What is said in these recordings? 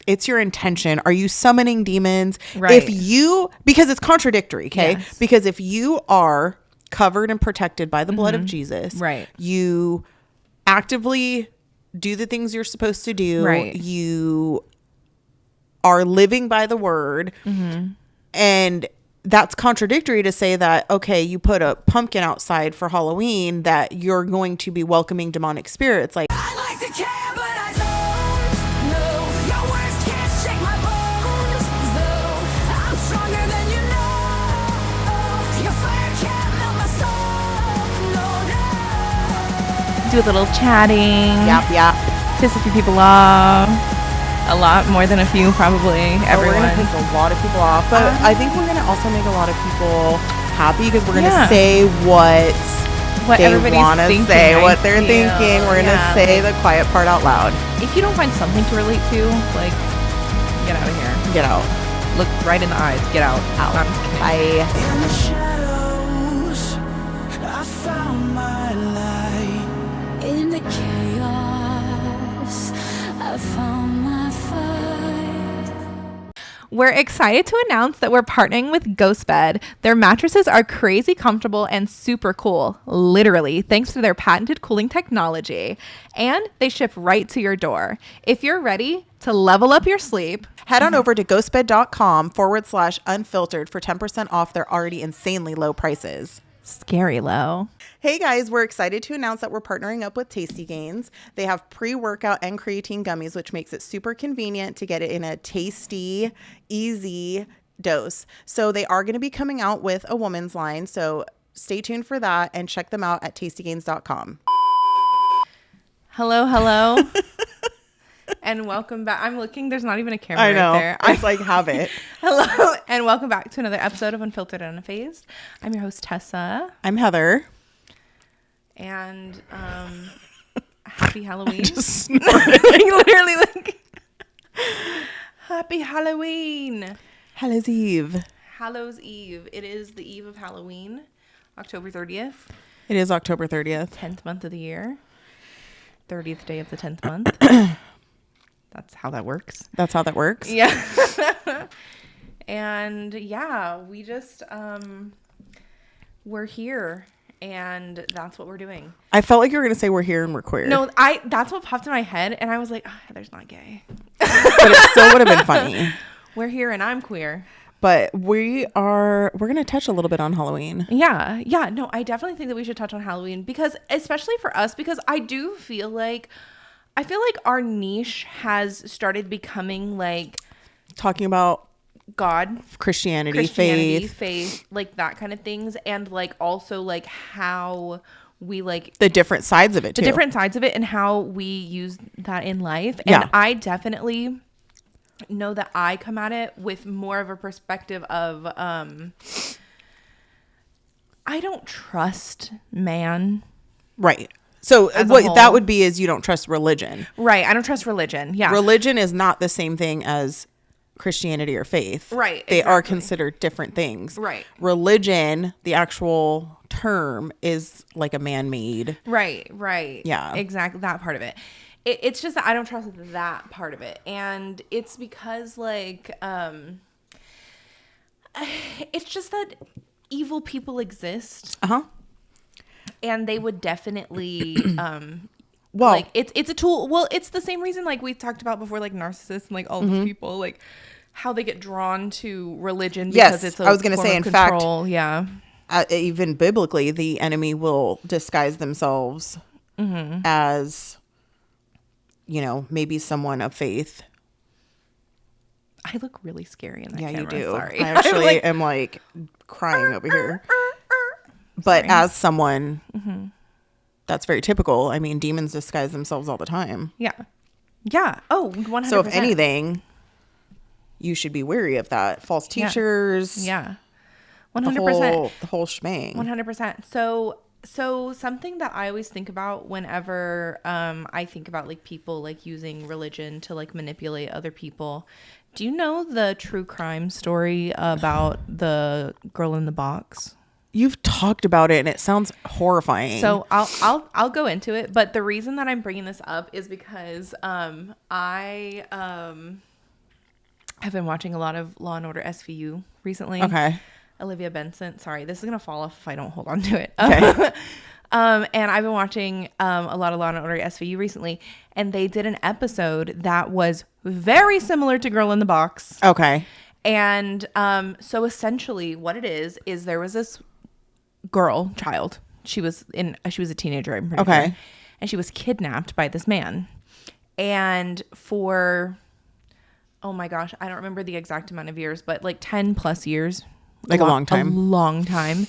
it's your intention. Are you summoning demons? Right. Because it's contradictory, okay? Yes. Because if you are covered and protected by the blood of Jesus, Right. you actively do the things you're supposed to do. Right. You are living by the word. And that's contradictory to say that, okay, you put a pumpkin outside for Halloween, that you're going to be welcoming demonic spirits. Like, I like to care, but I don't know. Your words can't shake my bones, though. I'm stronger than you know. Your fire can't melt my soul, no, no. Do a little chatting. yap. Piss a few people off. A lot more than a few, probably. We're Everyone. going to piss a lot of people off. But I think we're going to also make a lot of people happy because we're going to say what they everybody's want to thinking, say, I what they're feel. thinking. We're going to Yeah, say like- the quiet part out loud. If you don't find something to relate to, like, get out of here. Get out. Look right in the eyes. Get out. Out. I'm just kidding. Bye. In the shadows, I found my light. In the chaos, I found my fight. We're excited to announce that we're partnering with GhostBed. Their mattresses are crazy comfortable and super cool, literally, thanks to their patented cooling technology. And they ship right to your door. If you're ready to level up your sleep, Head on over to ghostbed.com/unfiltered for 10% off their already insanely low prices. scary low. Hey guys, we're excited to announce that we're partnering up with Tasty Gains. They have pre-workout and creatine gummies, which makes it super convenient to get it in a tasty, easy dose. So they are going to be coming out with a woman's line. So stay tuned for that and check them out at tastygains.com. Hello. And welcome back. I'm looking. There's not even a camera I know. right there. It's like, have it. Hello, and welcome back to another episode of Unfiltered and Unfazed. I'm your host, Tessa. I'm Heather. And happy Halloween. Just snorted. Literally like happy Halloween. Hallows Eve. Hallows Eve. It is the eve of Halloween, October 30th, It is October 30th. 10th month of the year, 30th day of the 10th month. That's how that works. That's how that works. Yeah. And yeah, we just we're here. And that's what we're doing. I felt like you were going to say we're here and we're queer. No, that's what popped in my head. And I was like, oh, Heather's not gay. But it still would have been funny. We're here and I'm queer. But we're going to touch a little bit on Halloween. Yeah. No, I definitely think that we should touch on Halloween because especially for us, because I feel like our niche has started becoming like Talking about God, Christianity, faith, like that kind of things. And like also like how we like the different sides of it too. the different sides of it and how we use that in life. Yeah. And I definitely know that I come at it with more of a perspective of I don't trust man. Right. So As a what whole. that would be is you don't trust religion. Right. I don't trust religion. Yeah. Religion is not the same thing as Christianity or faith. Right, They are exactly. considered different things. Right. Religion, the actual term, is like a man-made. Right. Yeah. Exactly. That part of it. It's just that I don't trust that part of it. And it's because like, it's just that evil people exist Uh-huh. and they would definitely, Well, like it's a tool. Well, it's the same reason like we talked about before, like narcissists and like all these people, like how they get drawn to religion because Yes, it's a I was gonna form say, of in fact, control. Yeah. even biblically, the enemy will disguise themselves as, maybe someone of faith. I look really scary in that Yeah, camera. you do. Sorry. I actually I'm like, am like crying over here. But Sorry. as someone, that's very typical. I mean, demons disguise themselves all the time. yeah. Oh, 100%. So if anything, you should be wary of that. False teachers. Yeah. The 100%. whole shebang. 100%. So something that I always think about whenever I think about like people like using religion to like manipulate other people. Do you know the true crime story about the girl in the box? You've talked about it and it sounds horrifying. So I'll go into it, but the reason that I'm bringing this up is because I I've been watching a lot of Law and Order SVU recently. Okay. Olivia Benson. Sorry, this is gonna fall off if I don't hold on to it. Okay. And I've been watching a lot of Law and Order SVU recently, and they did an episode that was very similar to Girl in the Box. Okay. And so essentially, what it is there was this child. She was a teenager, I'm pretty Okay. sure, and she was kidnapped by this man. And for, oh my gosh, I don't remember the exact amount of years, but like 10 plus years, Like a long time. A long time.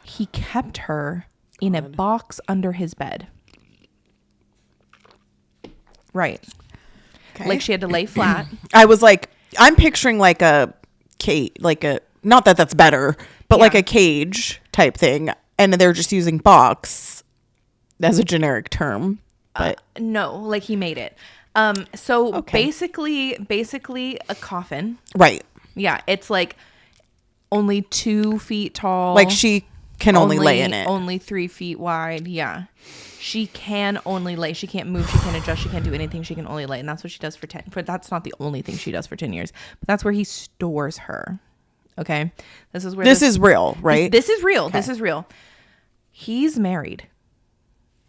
He kept her in a box under his bed. Right. Okay. Like she had to lay flat. I was like, I'm picturing like a cage, like a, not that that's better, but like Yeah. a cage type thing. And they're just using box as a generic term. But No, like he made it. So Okay. basically a coffin. right. Yeah. It's like only 2 feet tall. Like she can only lay in it. Only 3 feet wide. Yeah. She can only lay. She can't move. She can't adjust. She can't do anything. She can only lay. And that's what she does for 10. But that's not the only thing she does for 10 years. But that's where he stores her. Okay. This is where This is real, right? This is real. Okay. This is real. He's married.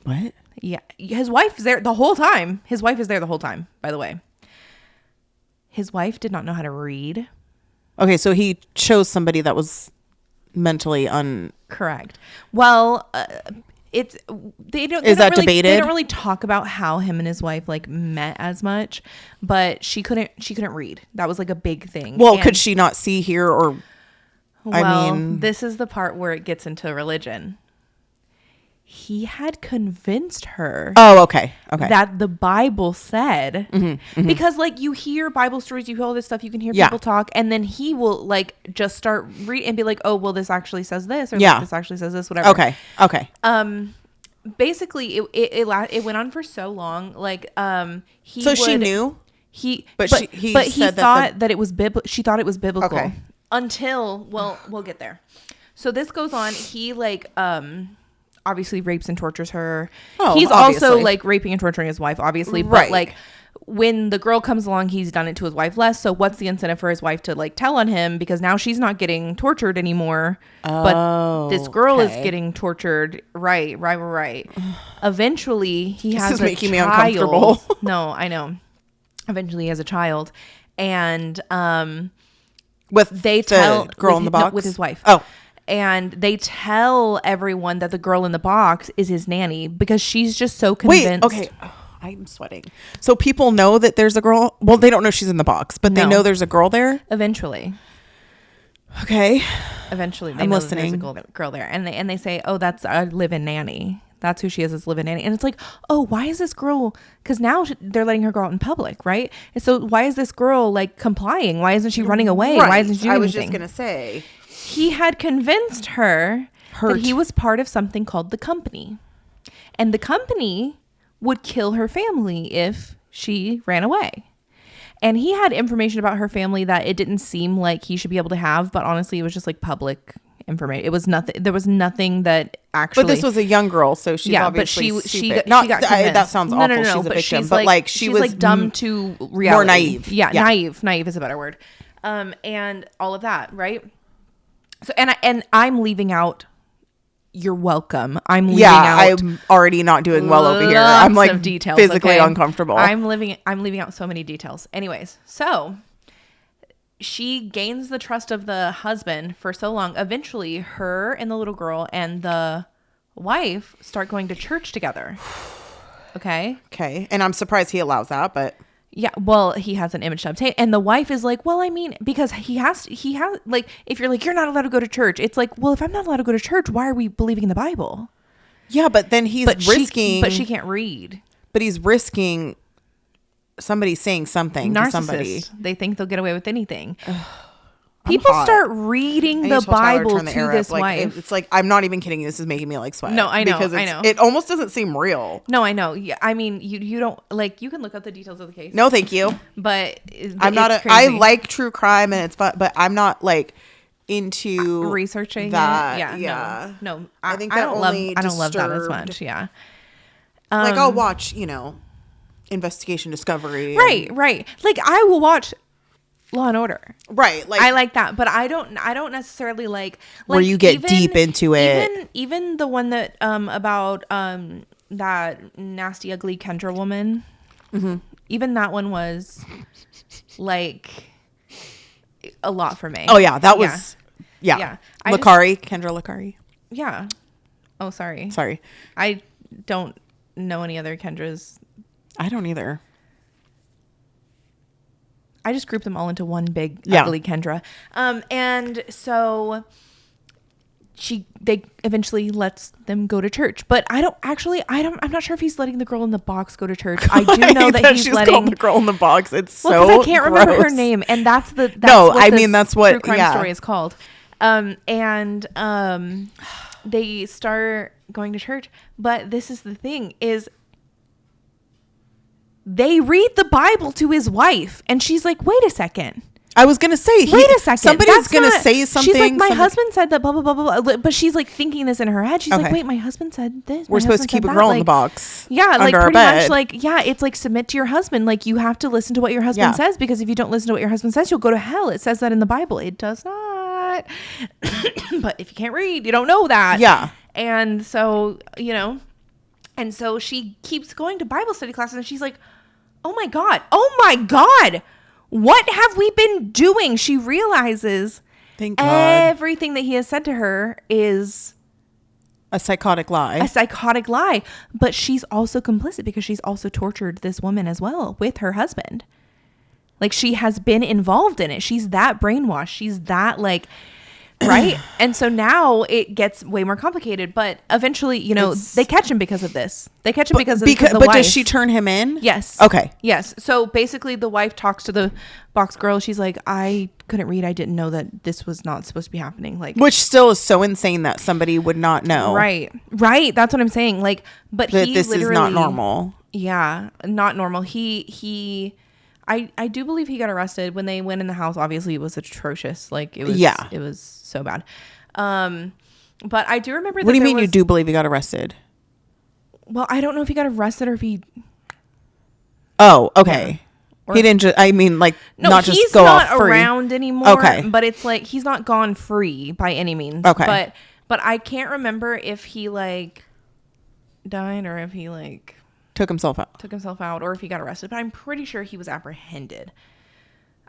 What? Yeah. His wife is there the whole time. His wife is there the whole time, by the way. His wife did not know how to read. Okay, so he chose somebody that was mentally Correct. Well, it's they don't. Is they don't that really, debated? They don't really talk about how him and his wife like met as much, but she couldn't read. That was like a big thing. Well, And- could she not see, hear, or Well, mean- this is the part where it gets into religion. He had convinced her Oh, okay. Okay. that the Bible said, because like you hear Bible stories, you hear all this stuff, you can hear Yeah. people talk, and then he will like just start read and be like, oh, well, this actually says this, or Yeah. like, this actually says this, whatever. Okay. Okay. Basically, it went on for so long. Like, he So she would- knew? he, But but he he said that thought that it was she thought it was biblical Okay. until, well, we'll get there. So this goes on. He like, obviously rapes and tortures her. Oh, He's obviously. also like raping and torturing his wife, obviously. But Right. like when the girl comes along, he's done it to his wife less. So what's the incentive for his wife to like tell on him? Because now she's not getting tortured anymore. But this girl is okay. getting tortured. Right. Eventually he has is a making me child. uncomfortable. No, I know. Eventually he has a child. And With they the tell girl with in the no, box? with his wife. Oh. And they tell everyone that the girl in the box is his nanny because she's just so Wait, convinced. okay. Oh, I'm sweating. So people know that there's a girl. Well, they don't know she's in the box, but they No. know there's a girl there. Eventually Okay. they I'm know that there's listening. a girl there, and they say, oh, that's a live-in nanny. That's who she is live-in nanny. And it's like, oh, why is this girl? Because now they're letting her go out in public, right? And so why is this girl like complying? Why isn't she running away? Why isn't she doing I was anything? just gonna say. He had convinced her Hurt. that he was part of something called the company. And the company would kill her family if she ran away. And he had information about her family that it didn't seem like he should be able to have, but honestly, it was just like public information. It was nothing. There was nothing that actually. But this was a young girl, so she's yeah, but obviously she stupid. got Not, convinced. that sounds awful. She's a but victim, she's but like she she's was like dumb to reality. naive. Yeah, Yeah. naive is a better word. And all of that, right? So I'm leaving out. You're welcome. I'm leaving out. I'm already not doing well over here. I'm lots like of details, physically okay? uncomfortable. I'm leaving out so many details. Anyways, so she gains the trust of the husband for so long. Eventually, her and the little girl and the wife start going to church together. Okay. Okay, and I'm surprised he allows that, but Yeah, well, he has an image to obtain, and the wife is like, well, I mean, because he has like, if you're like, you're not allowed to go to church, it's like, well, if I'm not allowed to go to church, why are we believing in the Bible? yeah, but then he's risking. but she can't read. But he's risking somebody saying something to somebody. Narcissists. They think they'll get away with anything. People hot. start reading I the need to tell Tyler to Bible turn the to air up. this Like, wife. It's like I'm not even kidding. This is making me like sweat. No, I know, Because I know. it almost doesn't seem real. No, I know. Yeah, I mean, you don't like. You can look up the details of the case. No, thank you. but I'm not. I crazy. like true crime and it's fun, but I'm not like into researching that. it. Yeah, yeah. no. I think I that don't love. only I don't love that as disturbed- much. Yeah. Like I'll watch, Investigation Discovery. Right. Like I will watch Law and Order. Right. Like I like that, but I don't necessarily like where you get deep into it. Even the one that about that nasty ugly Kendra woman. Mm-hmm. Even that one was like a lot for me. Oh yeah, that was yeah. Kendra Lakari. Yeah. Oh, sorry. Sorry. I don't know any other Kendras. I don't either. I just grouped them all into one big ugly Kendra. And so they eventually lets them go to church. But I'm not sure if he's letting the girl in the box go to church. I do know that he's letting the girl in the box. It's so because I can't remember her name, and that's what true crime story is called. They start going to church, but this is the thing is they read the Bible to his wife, and she's like, wait a second. I was going to say, wait a second. Somebody's going to say something. She's like, my husband said that, blah, blah, blah, blah, blah. But she's like thinking this in her head. She's like, wait, my husband said this. We're supposed to keep a girl in the box. Yeah, like pretty much like, yeah, it's like submit to your husband. Like you have to listen to what your husband says, because if you don't listen to what your husband says, you'll go to hell. It says that in the Bible. It does not. But if you can't read, you don't know that. Yeah. And so, and so she keeps going to Bible study classes, and she's like, oh my God. What have we been doing? She realizes Thank God. everything that he has said to her is a psychotic lie. But she's also complicit because she's also tortured this woman as well with her husband. Like she has been involved in it. She's that brainwashed. She's that like, right? And so now it gets way more complicated, but eventually, they catch him because of this. They catch him because of the But wife. does she turn him in? Yes. Okay. Yes. So basically the wife talks to the box girl. She's like, I couldn't read. I didn't know that this was not supposed to be happening. Like, which still is so insane that somebody would not know. Right. That's what I'm saying. Like, but this is not normal. Yeah. Not normal. I do believe he got arrested when they went in the house. Obviously it was atrocious. Like it was so bad. But I do remember that. What do you mean you do believe he got arrested? Well, I don't know if he got arrested or if he. Oh, okay. Or he didn't just, I mean, like, no, not just he's go not off free. Around anymore. Okay. But it's like, he's not gone free by any means. Okay. But I can't remember if he like died or if he like took himself out or if he got arrested, but I'm pretty sure he was apprehended.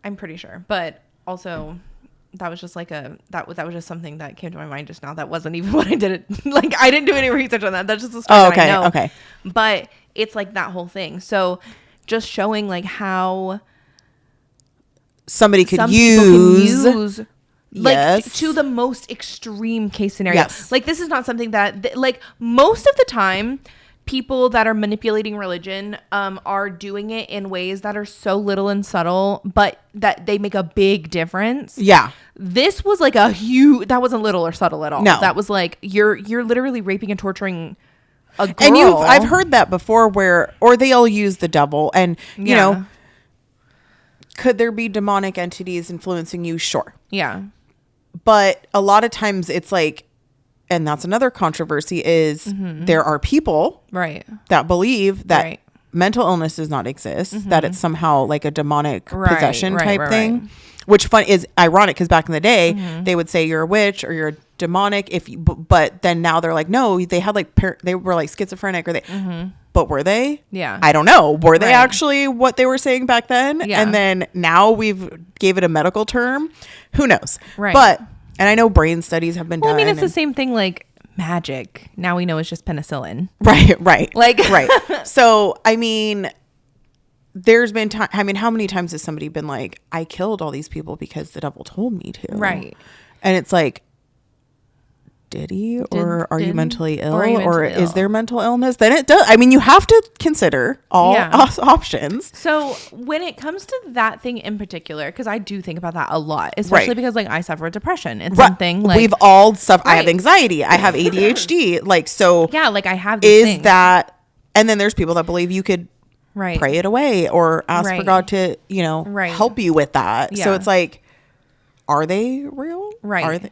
I'm pretty sure. But also that was just like that was just something that came to my mind just now. That wasn't even what I did it. Like I didn't do any research on that. That's just a story that I know. Okay. But it's like that whole thing. So just showing like how somebody could some use like to the most extreme case scenario. Yes. Like this is not something that like most of the time people that are manipulating religion are doing it in ways that are so little and subtle, but that they make a big difference. Yeah. This was like a huge, that wasn't little or subtle at all. No. That was like, you're literally raping and torturing a girl. And I've heard that before or they'll use the devil and, you know, could there be demonic entities influencing you? Sure. Yeah. But a lot of times it's like, and that's another controversy is there are people that believe that mental illness does not exist, that it's somehow like a demonic possession type thing, which is ironic because back in the day they would say you're a witch or you're demonic but then now they're like, no, they had like they were like schizophrenic or they but were they? Yeah. I don't know. Were they actually what they were saying back then? Yeah. And then now we've gave it a medical term. Who knows? Right. But and I know brain studies have been done. I mean, it's the same thing like magic. Now we know it's just penicillin. Right. Like, right. So, I mean, there's been time. I mean, how many times has somebody been like, I killed all these people because the devil told me to? Right. And it's like, did he? Or are you mentally ill? Or is there mental illness? Then it does. I mean, you have to consider all options. So when it comes to that thing in particular, because I do think about that a lot, especially because like I suffer depression. It's something like we've all suffered. I have anxiety. I have ADHD. Like, so yeah, like I have these things. That, and then there's people that believe you could pray it away or ask for God to, help you with that. So it's like, are they real? Right. Are they?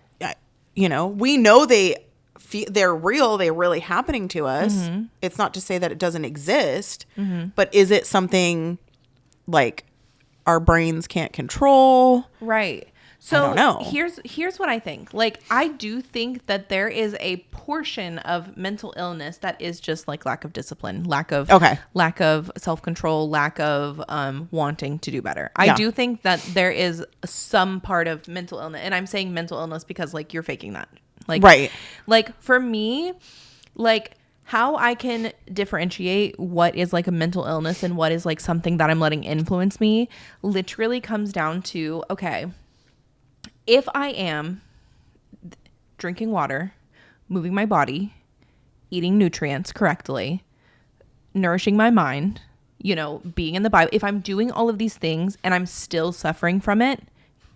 We know they're real. They're really happening to us. It's not to say that it doesn't exist, but is it something like our brains can't control. Right. So don't know. here's what I think. Like, I do think that there is a portion of mental illness that is just like lack of discipline, lack of self-control, lack of wanting to do better. I do think that there is some part of mental illness, and I'm saying mental illness because like you're faking that. Like, Right. Like for me, like how I can differentiate what is like a mental illness and what is like something that I'm letting influence me literally comes down to, okay, if I am drinking water, moving my body, eating nutrients correctly, nourishing my mind, you know, being in the Bible, if I'm doing all of these things and I'm still suffering from it,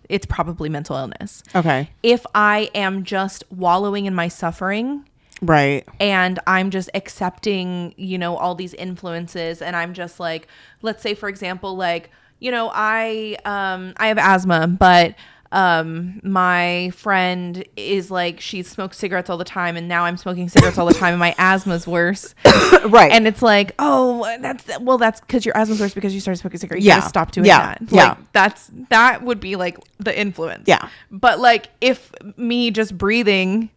it's probably mental illness. Okay. If I am just wallowing in my suffering, Right. and I'm just accepting, you know, all these influences, and I'm just like, let's say, for example, like, you know, I have asthma, but my friend is like, she smokes cigarettes all the time, and now I'm smoking cigarettes all the time, and my asthma's worse. Right. And it's like, oh, that's because your asthma's worse because you started smoking cigarettes. You Yeah. gotta stop doing Yeah. that. Yeah. Like, that would be like the influence. Yeah. But like, if me just breathing,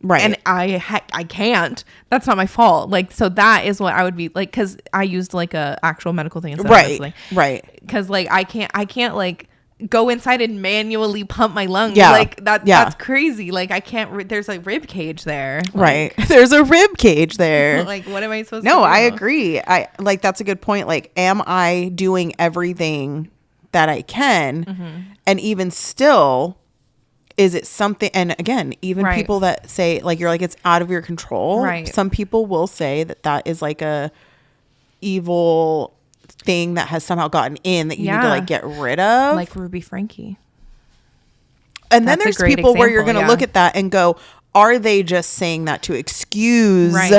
Right. and I can't, that's not my fault. Like, so that is what I would be like, because I used like a actual medical thing instead Right. of Right. because like I can't like go inside and manually pump my lungs. Yeah. Like that. Yeah. That's crazy. Like I can't. There's a rib cage there. Right. There's a rib cage there. Like what am I supposed to No, do? I agree. I like, that's a good point. Like, am I doing everything that I can? Mm-hmm. And even still, is it something? And again, even Right. people that say like, you're like, it's out of your control. Right. Some people will say that that is like a evil thing that has somehow gotten in that you need to Yeah. like get rid of. Like Ruby Frankie. And then That's a there's great people where you're example, going to yeah. look at that and go, are they just saying that to excuse Right.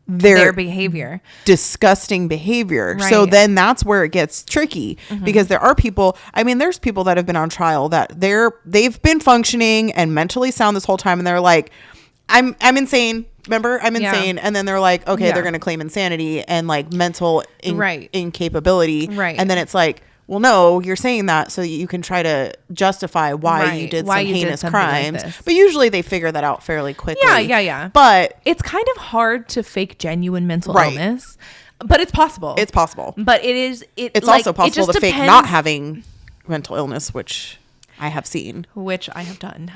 their Their behavior. disgusting behavior? So Right. then that's where it gets tricky, because there are people, I mean, there's people that have been on trial that they've been functioning and mentally sound this whole time, and they're like, I'm insane. Remember, I'm Yeah. insane. And then they're like, okay, Yeah. they're going to claim insanity and like mental Right. incapability. Right. And then it's like, well, no, you're saying that so that you can try to justify why you Right. did Why some you did heinous something like crimes. this. But usually they figure that out fairly quickly. Yeah. But It's kind of hard to fake genuine mental Right. illness, but it's possible. it's possible. But it is. It's like, also it possible just to fake depends- not having mental illness, which I have seen, which I have done.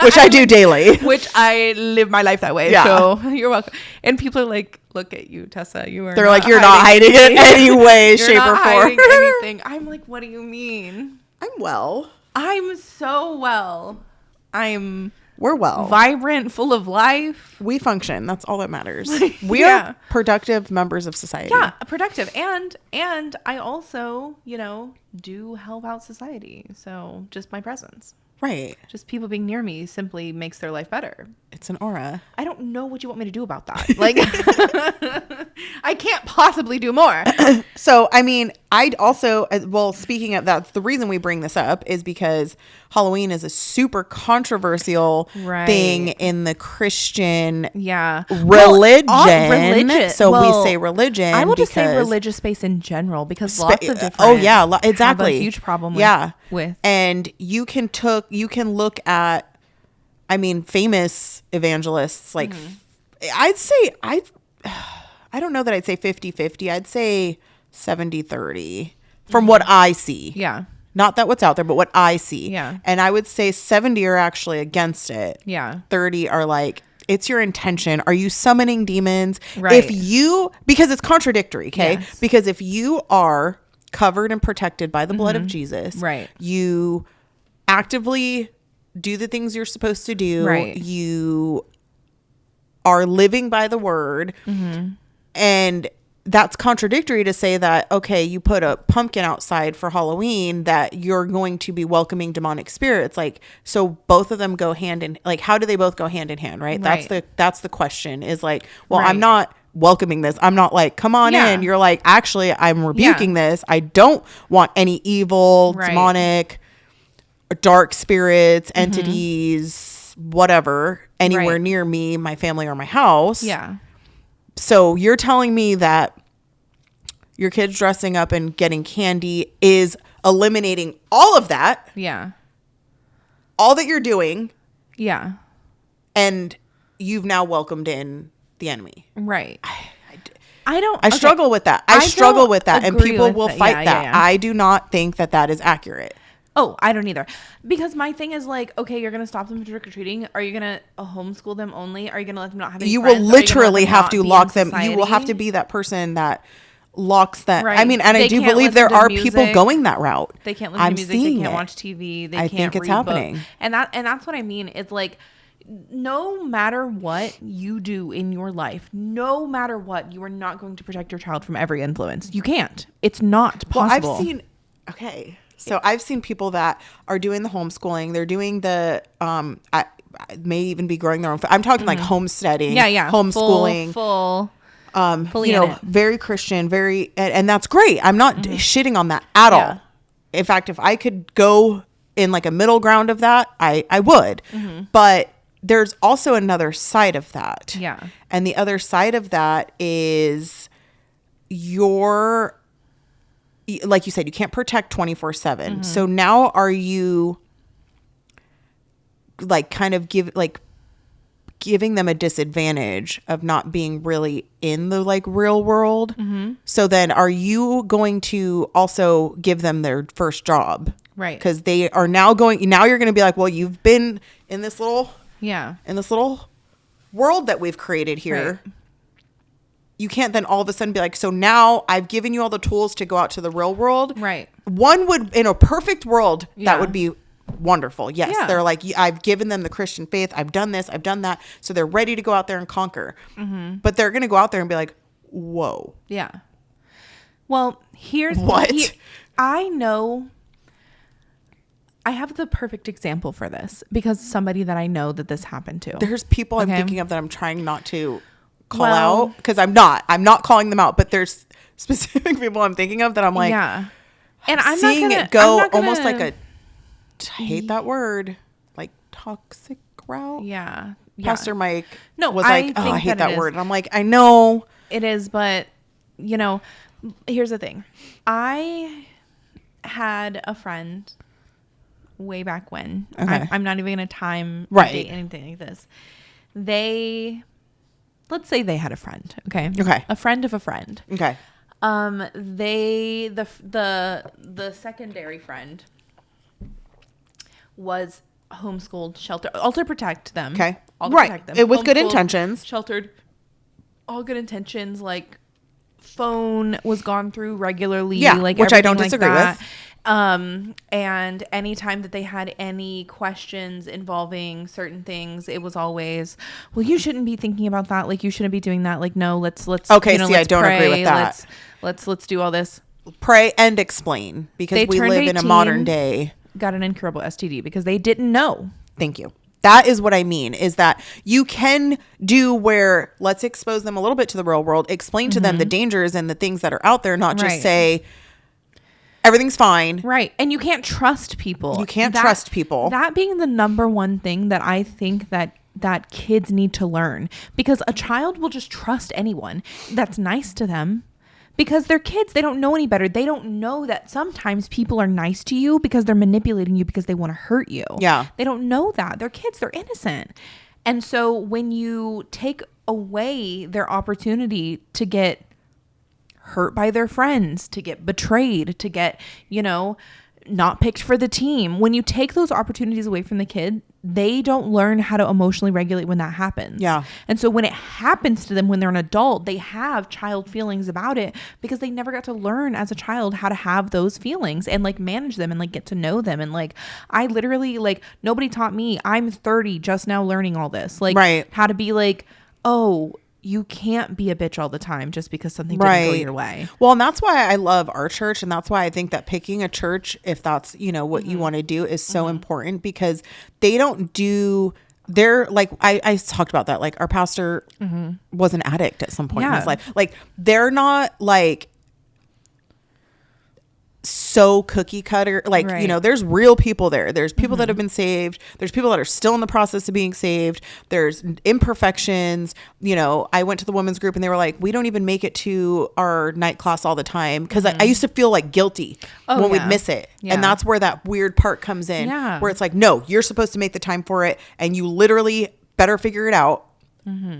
which I do daily. Which I live my life that way. Yeah. So you're welcome. And people are like, look at you, Tessa. You are. They're like, you're not hiding it any way, You're shape, not or hiding form. anything. I'm like, what do you mean? I'm well. I'm so well. I'm We're well. vibrant, full of life. We function. That's all that matters. We Yeah. are productive members of society. Yeah, productive. And I also, you know, do help out society. So just my presence. Right. Just people being near me simply makes their life better. It's an aura. I don't know what you want me to do about that. Like, I can't possibly do more. So, I mean, I'd also, well, speaking of that, the reason we bring this up is because Halloween is a super controversial Right. thing in the Christian Yeah. religion. religious. So Well, we say religion. I will just say because- religious space in general because lots of different. Oh yeah, exactly. Have a huge problem. With, Yeah, with and you can look at, I mean, famous evangelists like I'd say I don't know that I'd say 50-50. I'd say 70-30 from what I see. yeah, Not that what's out there, but what I see. Yeah. And I would say 70 are actually against it. yeah, 30 are like, it's your intention. Are you summoning demons? Right. Because it's contradictory, okay? Yes. Because if you are covered and protected by the blood of Jesus, Right. you actively do the things you're supposed to do. Right. You are living by the word. Mm-hmm. And that's contradictory to say that, okay, you put a pumpkin outside for Halloween, that you're going to be welcoming demonic spirits. Like, so both of them go hand in, like, how do they both go hand in hand? Right. Right. That's the question, is like, well, Right. I'm not welcoming this. I'm not like, come on Yeah. in. You're like, actually, I'm rebuking this. I don't want any evil, Right. demonic, dark spirits, entities, whatever, anywhere Right. near me, my family, or my house. yeah, So you're telling me that your kids dressing up and getting candy is eliminating all of that, Yeah. all that you're doing, Yeah. and you've now welcomed in the enemy. Right. I okay. struggle with that. I struggle don't with that, and agree people with will that. fight Yeah, that. yeah, yeah. I do not think that that is accurate. Oh, I don't either. Because my thing is like, okay, you're going to stop them from trick-or-treating. Are you going to homeschool them only? Are you going to let them not have any You friends? will Are you gonna let literally them have not to be lock in them. You will have to society? be that person that locks them. Right. I mean, and I They do can't believe listen there to are people music. going that route. They can't listen I'm to music. They seeing can't it. watch TV. They I can't think it's read books. happening. And that's what I mean. It's like, no matter what you do in your life, no matter what, you are not going to protect your child from every influence. You can't. It's not possible. Well, I've seen. Okay, so I've seen people that are doing the homeschooling. They're doing the I may even be growing their own. I'm talking like homesteading. Yeah. Homeschooling. Fully You in know, it. very Christian, and that's great. I'm not shitting on that at Yeah. all. In fact, if I could go in like a middle ground of that, I would. But there's also another side of that. Yeah. And the other side of that is like you said, you can't protect 24/7. So now are you like kind of giving them a disadvantage of not being really in the like real world? So then are you going to also give them their first job? Right. Because they are now you're going to be like, well, you've been in this little world that we've created here. Right. You can't then all of a sudden be like, so now I've given you all the tools to go out to the real world. Right. One would, in a perfect world, Yeah. that would be wonderful. Yes. Yeah. They're like, I've given them the Christian faith. I've done this. I've done that. So they're ready to go out there and conquer. But they're going to go out there and be like, whoa. Yeah. Well, here's What? I know. I have the perfect example for this because somebody that I know that this happened to. There's people I'm Okay. thinking of that I'm trying not to call Well- out because I'm not calling them out, but there's specific people I'm thinking of that I'm like, yeah. And I'm seeing not gonna, it go I'm not gonna- almost like I hate that word, like toxic route. Yeah. Pastor Mike No, was I like, oh, think I hate that it that is. word. And I'm like, I know. It is, but here's the thing. I had a friend way back when. Okay. I'm not even gonna time Right. date anything like this. Let's say they had a friend. Okay. Okay. A friend of a friend. Okay. The secondary friend was homeschooled, sheltered, all to protect them. Okay. All to Right. protect them. With good Homeschooled, intentions. Sheltered, all good intentions. Like phone was gone through regularly. Yeah, like which I don't everything disagree like with. that. And anytime that they had any questions involving certain things, it was always, well, you shouldn't be thinking about that. Like you shouldn't be doing that. Like, no, let's Okay, see, I let's don't agree with pray. that. Let's do all this. Pray and explain because They we turned live in a 18. modern day. Got an incurable STD because they didn't know. Thank you. That is what I mean, is that you can do where let's expose them a little bit to the real world, explain to them the dangers and the things that are out there, not just Right. say everything's fine. Right. And you can't trust people. You can't trust people. That being the number one thing that I think that kids need to learn, because a child will just trust anyone that's nice to them. Because they're kids, they don't know any better. They don't know that sometimes people are nice to you because they're manipulating you because they want to hurt you. Yeah. They don't know that. They're kids, they're innocent. And so when you take away their opportunity to get hurt by their friends, to get betrayed, to get, not picked for the team, when you take those opportunities away from the kid, they don't learn how to emotionally regulate when that happens. Yeah. And so when it happens to them when they're an adult, they have child feelings about it because they never got to learn as a child how to have those feelings and like manage them and like get to know them. And like, I literally nobody taught me. I'm 30 just now learning all this, Right. how to be like, oh, you can't be a bitch all the time just because something didn't go your way. Well, and that's why I love our church. And that's why I think that picking a church, if that's, what you want to do, is so important because they don't do, they're like, I talked about that. Like our pastor was an addict at some point in his Yeah. life. Like they're not like, so cookie cutter. Like, Right. you know, there's real people there. There's people that have been saved. There's people that are still in the process of being saved. There's imperfections. You know, I went to the women's group and they were like, we don't even make it to our night class all the time. Cause I used to feel like guilty when we'd miss it. Yeah. And that's where that weird part comes in, Yeah. where it's like, no, you're supposed to make the time for it. And you literally better figure it out.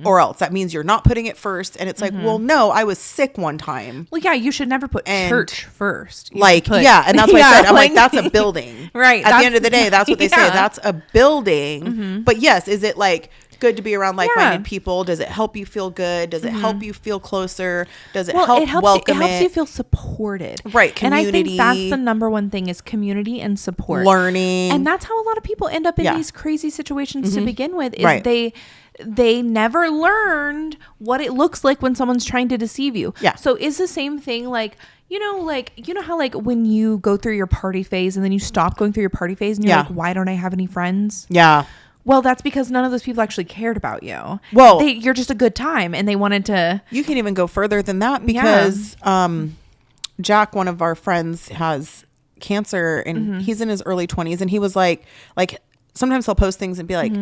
Or else that means you're not putting it first. And it's like, well, no, I was sick one time. Well, yeah, you should never put And, church first. You Like, should put- yeah. And that's what I Yeah, said. I'm like, that's a building. Right. At the end of the day, that's what they say. Yeah. That's a building. But yes, is it like good to be around like-minded Yeah. people? Does it help you feel good? Does it help you feel closer? Does it Well, help it helps welcome it helps you feel supported. Right, And I think that's community. the number one thing is community and support. learning? And that's how a lot of people end up in Yeah. these crazy situations to begin with is Right. they never learned what it looks like when someone's trying to deceive you. Yeah. So is the same thing like you know how like when you go through your party phase and then you stop going through your party phase and you're Yeah. like, why don't I have any friends? Yeah. Well, that's because none of those people actually cared about you. Well- you're just a good time and they wanted to. You can even go further than that because Jack, one of our friends, has cancer and he's in his early 20s, and he was like sometimes he'll post things and be like,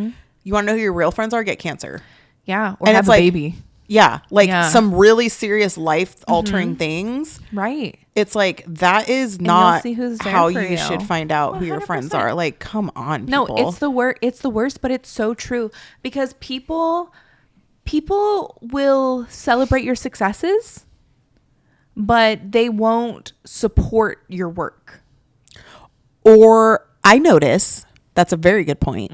you want to know who your real friends are? Get cancer. Yeah. Or And have it's a like- baby. Yeah. Like Yeah. some really serious life altering things. Right. It's like, that is you'll not see who's there how for you you. should find out who your friends 100%. are. Like, come on, No, people. it's the worst, but it's so true because people will celebrate your successes, but they won't support your work. Or I notice, that's a very good point.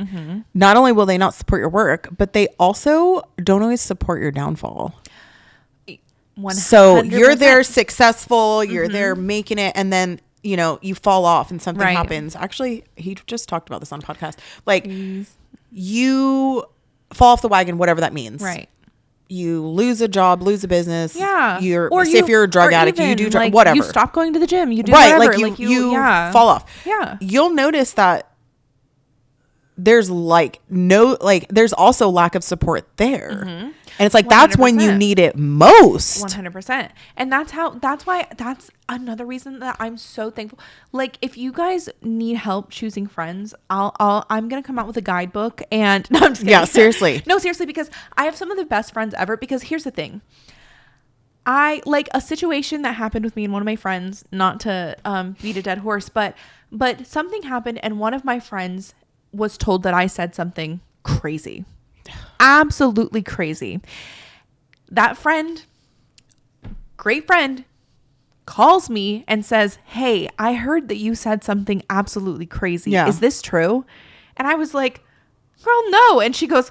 Not only will they not support your work, but they also don't always support your downfall. 100%. So you're there successful, you're there making it, and then, you know, you fall off and something Right. happens. Actually, he just talked about this on a podcast. Like, you fall off the wagon, whatever that means. Right. You lose a job, lose a business. Yeah. If you're a drug or addict, you even, do like, whatever. You stop going to the gym. You do Right. whatever. Like you yeah. fall off. Yeah. You'll notice that there's there's also lack of support there. And it's like, that's when you 100%. need it most. 100%. And that's another reason that I'm so thankful. Like, if you guys need help choosing friends, I'm going to come out with a guidebook and no, I'm just kidding. Yeah, seriously. No, seriously, because I have some of the best friends ever, because here's the thing. I like a situation that happened with me and one of my friends, not to beat a dead horse, but something happened and one of my friends was told that I said something crazy. Absolutely crazy. That friend, great friend, calls me and says, "Hey, I heard that you said something absolutely crazy. Yeah. Is this true?" And I was like, "Girl, no." And she goes,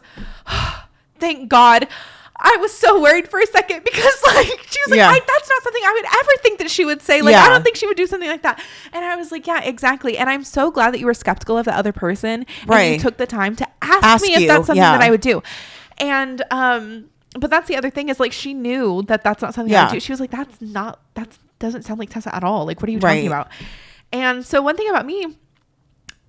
"Thank God." I was so worried for a second because like she was like, Yeah. that's not something I would ever think that she would say. Like, Yeah. I don't think she would do something like that. And I was like, yeah, exactly. And I'm so glad that you were skeptical of the other person. And Right. you took the time to ask Ask me if you, that's something yeah. that I would do. And but that's the other thing is like she knew that that's not something I Yeah. would do. She was like, that doesn't sound like Tessa at all. Like, what are you Right. talking about? And so one thing about me,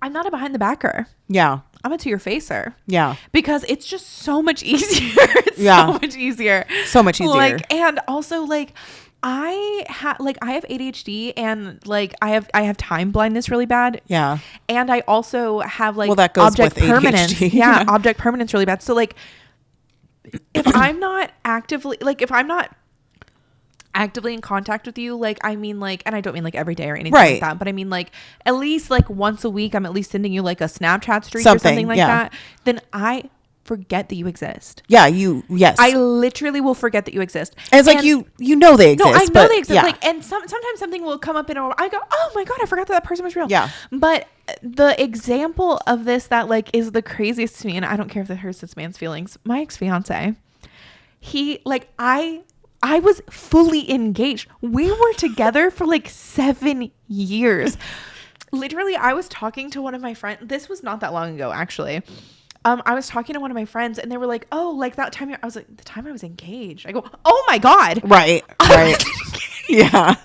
I'm not a behind the backer. Yeah. I'm a to your facer. Yeah. Because it's just so much easier. It's Yeah. so much easier. So much easier. Like, and also like I have ADHD and like I have time blindness really bad. Yeah. And I also have like Well, that goes object with ADHD. permanence. Yeah, object permanence really bad. So like if I'm not actively in contact with you, like I mean like, and I don't mean like every day or anything Right. like that, but I mean like at least like once a week I'm at least sending you like a Snapchat streak or Something, something like yeah. that, then I forget that you exist. Yeah. Yes. I literally will forget that you exist. And it's like And- you know they exist. no, I know but they exist. yeah. Like, and sometimes something will come up in a. I go, oh my god, I forgot that person was real. Yeah. But the example of this that like is the craziest to me, and I don't care if it hurts this man's feelings. My ex-fiance, he like I was fully engaged. We were together for like 7 years. Literally, I was talking to one of my friends. This was not that long ago, actually. I was talking to one of my friends and they were like, oh, like that time. I was like, the time I was engaged. I go, oh my God. Right. Right. Yeah.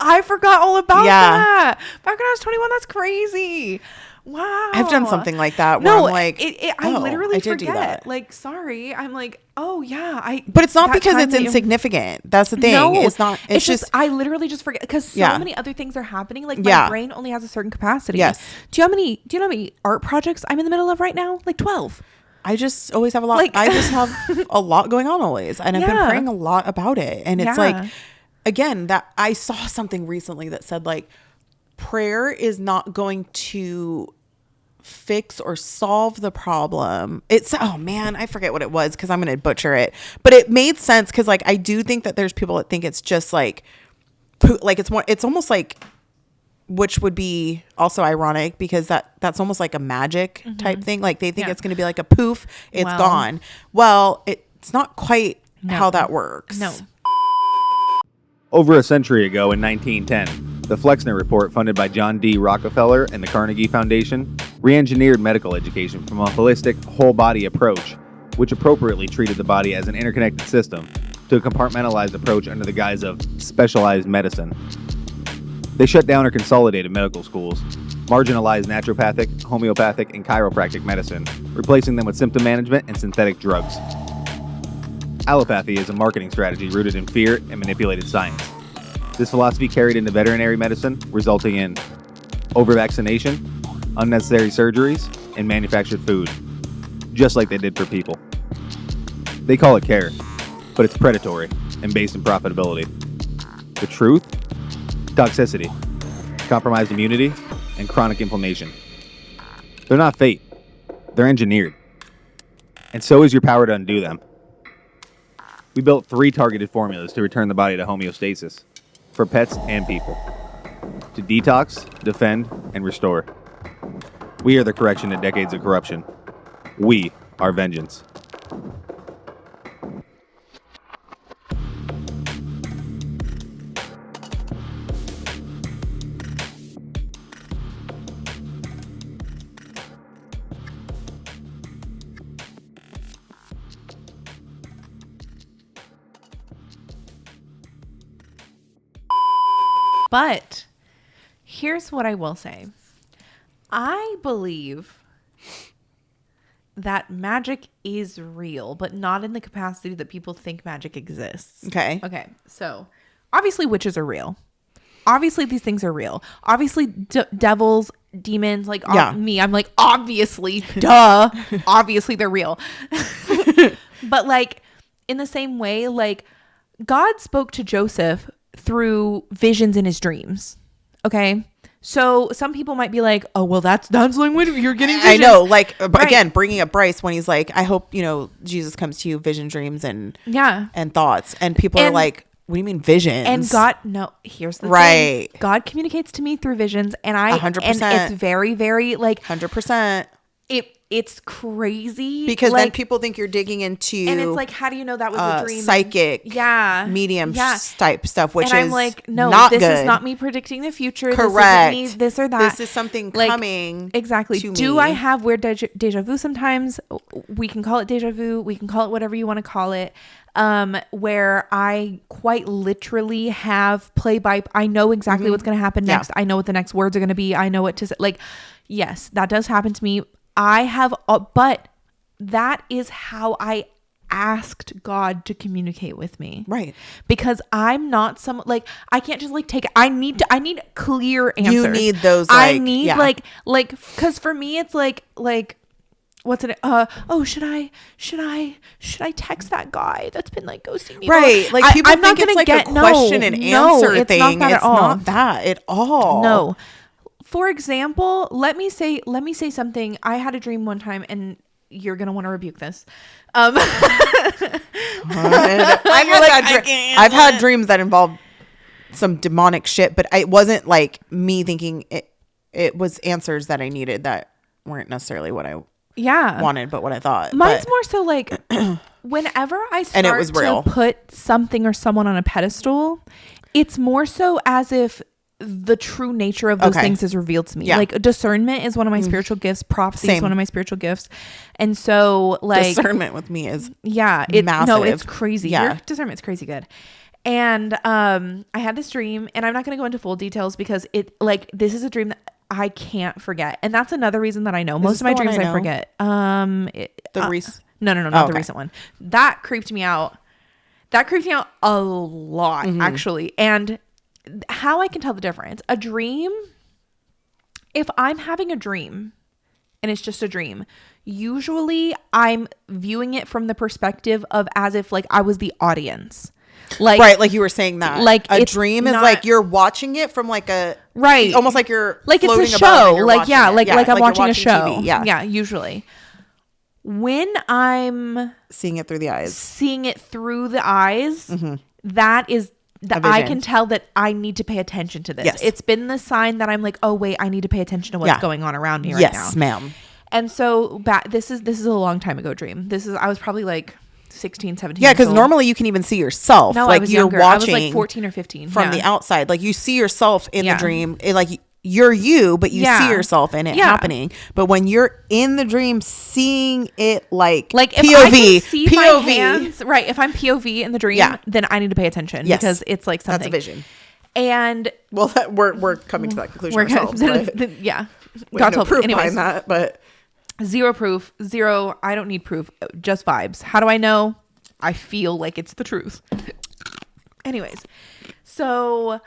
I forgot all about Yeah. that. Back when I was 21, that's crazy. Wow. I've done something like that where No, I'm like, I oh, literally I did do forget. that. Like, sorry. I'm like, oh yeah. But it's not that because time it's that you- insignificant. That's the thing. No, It's not. It's just I literally just forget because so Yeah. many other things are happening. Like Yeah. my brain only has a certain capacity. Yes. Do you know how many art projects I'm in the middle of right now? Like 12. I just always have a lot. Like- I just have a lot going on always, and I've been Yeah. praying a lot about it. And it's Yeah. like, again, that I saw something recently that said like, prayer is not going to fix or solve the problem. It's oh man, I forget what it was because I'm gonna butcher it, but it made sense because like I do think that there's people that think it's just like it's more. It's almost like, which would be also ironic because that's almost like a magic type thing. Like they think Yeah. it's going to be like a poof, it's Well. gone. Well, it's not quite how that works. No. Over a century ago in 1910, the Flexner Report, funded by John D. Rockefeller and the Carnegie Foundation, re-engineered medical education from a holistic, whole-body approach, which appropriately treated the body as an interconnected system, to a compartmentalized approach under the guise of specialized medicine. They shut down or consolidated medical schools, marginalized naturopathic, homeopathic, and chiropractic medicine, replacing them with symptom management and synthetic drugs. Allopathy is a marketing strategy rooted in fear and manipulated science. This philosophy carried into veterinary medicine, resulting in over-vaccination, unnecessary surgeries, and manufactured food, just like they did for people. They call it care, but it's predatory and based in profitability. The truth? Toxicity, compromised immunity, and chronic inflammation. They're not fate. They're engineered. And so is your power to undo them. We built 3 targeted formulas to return the body to homeostasis, for pets and people. To detox, defend, and restore. We are the correction to decades of corruption. We are vengeance. But here's what I will say. I believe that magic is real, but not in the capacity that people think magic exists. Okay. Okay. So obviously witches are real. Obviously these things are real. Obviously devils, demons, like Yeah. me, I'm like, obviously, duh. Obviously they're real. But like in the same way, like God spoke to Joseph through visions in his dreams. Okay. So some people might be like, oh, well, that's language. You're getting visions. I know, like Right. again, bringing up Bryce when he's like, I hope Jesus comes to you, vision, dreams, and Yeah. thoughts, and people are And- like, what do you mean visions? And God, no, here's the Right. thing. God communicates to me through visions, and 100%. and it's very, very like 100%. it's crazy Because like, then people think you're digging into and it's like, how do you know that was a dream? psychic, Yeah. medium Yeah. type stuff, which And is I'm like, no, not this good. is not me predicting the future. Correct. This isn't me, this or that. This is something Like, coming. Exactly. to Do me. I have weird deja vu sometimes? We can call it deja vu. We can call it whatever you want to call it. Where I quite literally have I know exactly what's going to happen Yeah. next. I know what the next words are going to be. I know what to say. Like, yes, that does happen to me. I have, but that is how I asked God to communicate with me. Right. Because I'm not like, I can't just like take it. I need clear answers. You need those, I like, need yeah. like, cause for me, it's like, what's it? Oh, should I text that guy that's been like ghosting me? Right. Like people I'm not think it's gonna like a question and answer it's thing. not that It's at all. not that at all. No. For example, let me say something. I had a dream one time, and you're gonna want to rebuke this. I've had dreams that involve some demonic shit, but it wasn't like me thinking it was answers that I needed that weren't necessarily what I wanted, but what I thought. Mine's But more so like whenever I start And it was real. to put something or someone on a pedestal, it's more so as if the true nature of those Okay. things is revealed to me. Yeah. Like discernment is one of my spiritual gifts. Prophecy is Same. one of my spiritual gifts. And so like discernment with me is yeah, massive. it's crazy. Yeah. Your discernment's crazy good. And I had this dream, and I'm not going to go into full details because this is a dream that I can't forget. And that's another reason that I know. Most this of my the one dreams I I know? forget. No, not the okay. recent one. That creeped me out. That creeped me out a lot, actually. And how I can tell the difference. A dream, if I'm having a dream and it's just a dream, usually I'm viewing it from the perspective of as if like I was the audience. Like, right, like you were saying that. Like a it's dream is not- like you're watching it from like a right, almost like you're like it's floating a above and show. you're Like watching yeah, it. like I'm you're watching a show. TV. Yeah, Usually. When I'm seeing it through the eyes. seeing it through the eyes, that is that I can tell that I need to pay attention to this. Yes. It's been the sign that I'm like, oh wait, I need to pay attention to what's going on around me right now. Yes, ma'am. And so this is a long time ago dream. I was probably like 16, 17. Yeah, years because old. normally you can even see yourself. No, like I was you're younger. watching I was like 14 or 15 from the outside. Like you see yourself in the dream. Like you're you, but you see yourself in it happening. But when you're in the dream, seeing it like if POV, I can see my POV, hands, right? If I'm POV in the dream, then I need to pay attention because it's like something. That's a vision. And well, we're coming to that conclusion ourselves. Yeah, we God have no told me. proof Anyways, behind that, but zero proof, zero. I don't need proof, just vibes. How do I know? I feel like it's the truth. Anyways, so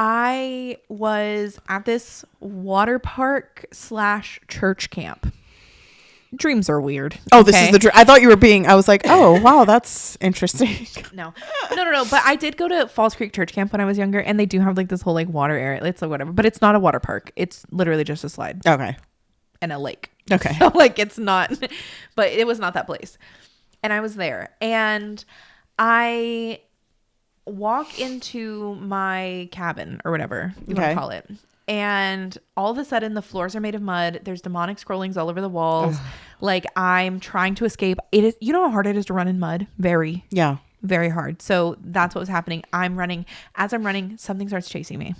I was at this water park / church camp. Dreams are weird. oh, this is the dream. I thought you were being. I was like, oh wow, that's interesting. No. But I did go to Falls Creek Church Camp when I was younger, and they do have like this whole like water area. It's like whatever, but it's not a water park. It's literally just a slide. Okay. And a lake. Okay. So like it's not, but it was not that place. And I was there, and I walk into my cabin or whatever you want to call it. And all of a sudden the floors are made of mud. There's demonic scrollings all over the walls. Like I'm trying to escape. It is, you know how hard it is to run in mud? Very hard. So that's what was happening. I'm running. As I'm running, something starts chasing me.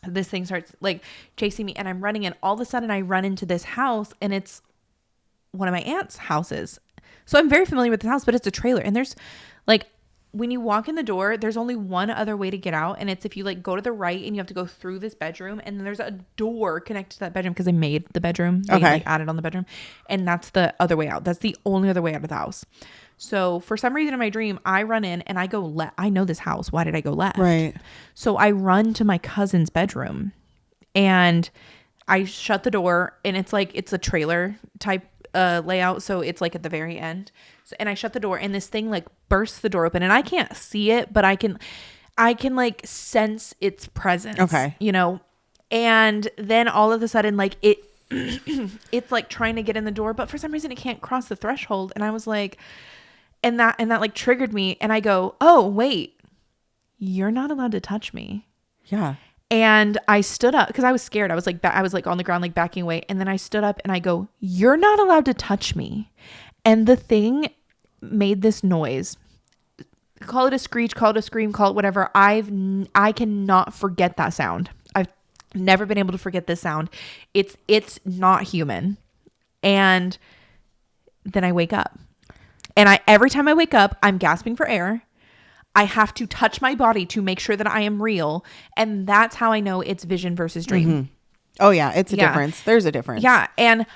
This thing starts like chasing me, and I'm running, and all of a sudden I run into this house, and it's one of my aunt's houses. So I'm very familiar with this house, but it's a trailer, and there's like, when you walk in the door, there's only one other way to get out. And it's if you like go to the right and you have to go through this bedroom, and then there's a door connected to that bedroom because they made the bedroom. They like added on the bedroom. And that's the other way out. That's the only other way out of the house. So for some reason in my dream, I run in and I go left. I know this house. Why did I go left? Right. So I run to my cousin's bedroom, and I shut the door, and it's like, it's a trailer type layout. So it's like at the very end. And I shut the door, and this thing like bursts the door open, and I can't see it, but I can like sense its presence. Okay. You know, and then all of a sudden, like it's like trying to get in the door, but for some reason it can't cross the threshold. And I was like, and that like triggered me. And I go, oh wait, you're not allowed to touch me. Yeah. And I stood up because I was scared. I was like on the ground, like backing away. And then I stood up and I go, you're not allowed to touch me. And the thing made this noise. Call it a screech, call it a scream, call it whatever. I cannot forget that sound. I've never been able to forget this sound. It's not human. And then I wake up. And every time I wake up, I'm gasping for air. I have to touch my body to make sure that I am real. And that's how I know it's vision versus dream. Mm-hmm. Oh yeah, it's a difference. There's a difference. Yeah. And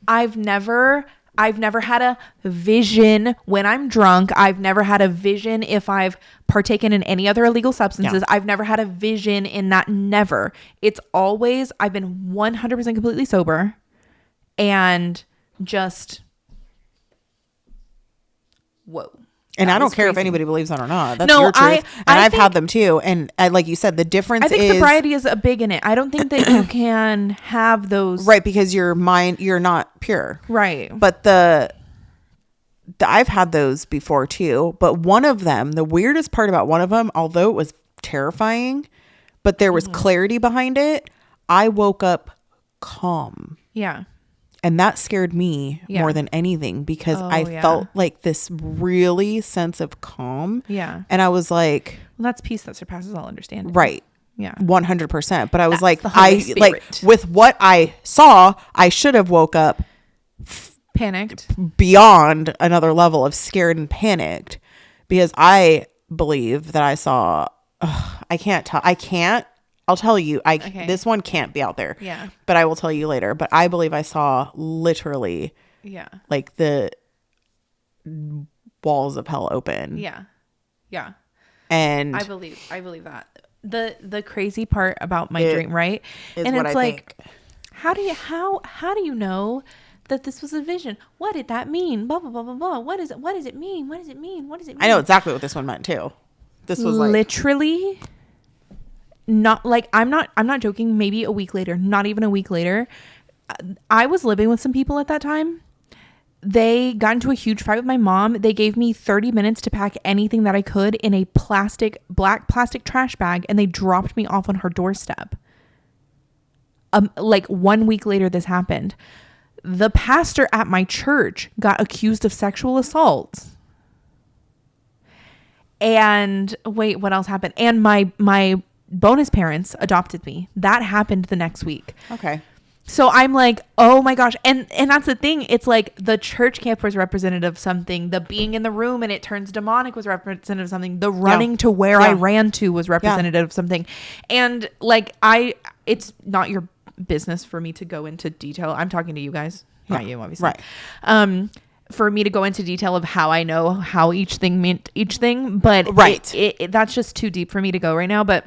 I've never had a vision when I'm drunk. I've never had a vision if I've partaken in any other illegal substances. Yeah. I've never had a vision in that. Never. It's always, I've been 100% completely sober and just, whoa. And I don't care if anybody believes that or not. That's your truth. I've had them too. And like you said, the difference is... I think sobriety is a big in it. I don't think that you can have those... Right, because your mind, you're not pure. Right. But I've had those before too. But one of them, the weirdest part about one of them, although it was terrifying, but there was clarity behind it, I woke up calm. Yeah. And that scared me more than anything because I felt like this really sense of calm. Yeah. And I was like... Well, that's peace that surpasses all understanding. Right. Yeah. 100%. But I was That's like, with what I saw, I should have woke up... Panicked. Beyond another level of scared and panicked. Because I believe that I saw... I can't I'll tell you. Okay. This one can't be out there. Yeah. But I will tell you later. But I believe I saw literally Yeah. like the walls of hell open. Yeah. Yeah. And I believe that. The crazy part about my dream, right? is And what it's I like, think. how do you know that this was a vision? What did that mean? Blah blah blah blah blah. What does it mean? What does it mean? What does it mean? I know exactly what this one meant too. This was like literally not like I'm not joking. Maybe a week later, not even a week later, I was living with some people at that time. They got into a huge fight with my mom. They gave me 30 minutes to pack anything that I could in a black plastic trash bag, and they dropped me off on her doorstep. Like 1 week later, this happened. The pastor at my church got accused of sexual assault. And wait, what else happened? And my bonus parents adopted me. That happened the next week. okay. So I'm like, oh my gosh. And that's the thing. It's like the church camp was representative of something. The being in the room and it turns demonic was representative of something. The running to where I ran to was representative of something. And like it's not your business for me to go into detail. I'm talking to you guys, not you, obviously. Right. For me to go into detail of how I know how each thing meant each thing, but that's just too deep for me to go right now. But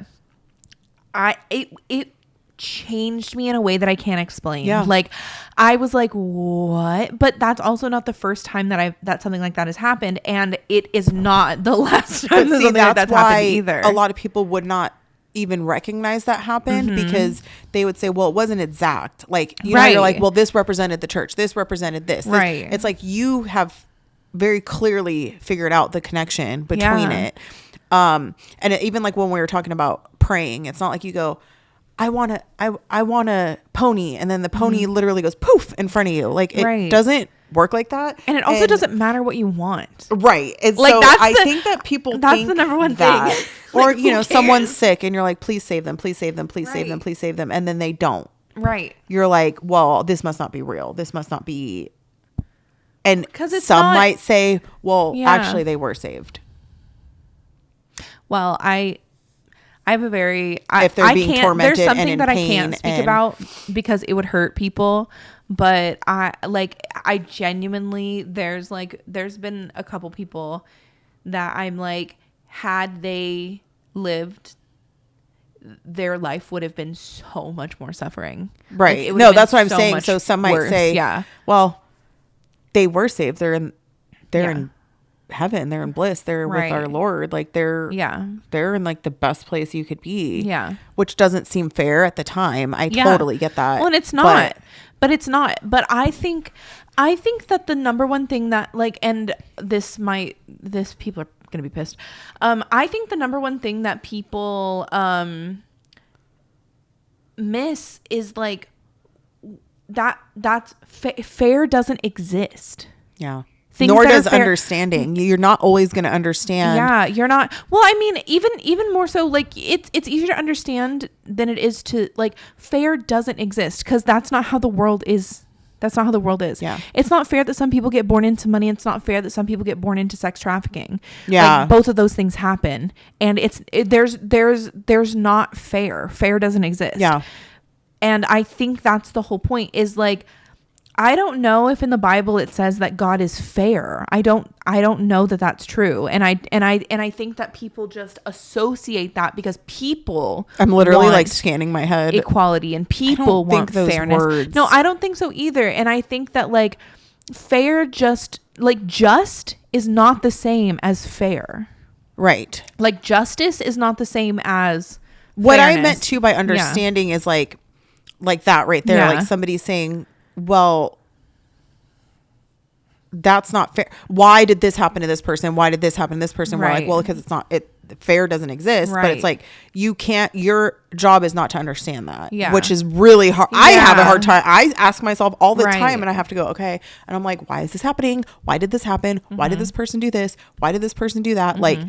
it changed me in a way that I can't explain. Yeah. Like I was like, what? But that's also not the first time that something like that has happened, and it is not the last time that something like that's happened either. A lot of people would not even recognize that happened because they would say, well, it wasn't exact. Like, you know, you're like, well, this represented the church. This represented this. Right. It's like you have very clearly figured out the connection between it. And even like when we were talking about praying, it's not like you go, I want a pony. And then the pony literally goes poof in front of you. Like it doesn't work like that. And it also doesn't matter what you want. Right. And like so I think that people that's think the number one that, thing. or, Like, you know, who someone's cares? sick and you're like, please save them, please save them, please save them, please save them. And then they don't. Right. You're like, well, this must not be real. This must not be. And 'Cause it's some not- might say, well, Yeah. actually they were saved. Well, I have a very If they're being can't, tormented there's something and in that I pain can't speak and- about because it would hurt people. But I genuinely there's been a couple people that I'm like, had they lived, their life would have been so much more suffering. Right. Like, it would No, have been that's what I'm so saying. much So some might worse. say, yeah, well, they were saved. They're in Yeah. heaven. They're in bliss. They're with our Right. Lord. Like they're yeah, in like the best place you could be. Yeah. Which doesn't seem fair at the time. I Yeah. totally get that. Well, and it's not. But it's not. But I think that the number one thing that like, and this people are gonna be pissed. I think the number one thing that people miss is like that's fair doesn't exist. Yeah. Things Nor that are does fair- understanding. You're not always going to understand. Yeah, you're not. Well, I mean, even more so, like it's easier to understand than it is to like. Fair doesn't exist because that's not how the world is. That's not how the world is. Yeah. It's not fair that some people get born into money. It's not fair that some people get born into sex trafficking. Yeah. Like, both of those things happen, and there's not fair. Fair doesn't exist. Yeah. And I think that's the whole point is like, I don't know if in the Bible it says that God is fair. I don't know that that's true. And I think that people just associate that because people I'm literally want like scanning my head. equality and people don't think want those fairness. words- No, I don't think so either. And I think that like fair just is not the same as fair. Right. Like justice is not the same as What I fairness. meant too by understanding is like that right there. Yeah. Like somebody saying, well, that's not fair. Why did this happen to this person? Why did this happen to this person? We're like, Right. well, because fair doesn't exist, but it's Right. like, your job is not to understand that, Yeah. which is really hard. I have a Yeah. hard time. I ask myself all the Right. time and I have to go, okay. And I'm like, why is this happening? Why did this happen? Why did this person do this? Why did this person do that? Like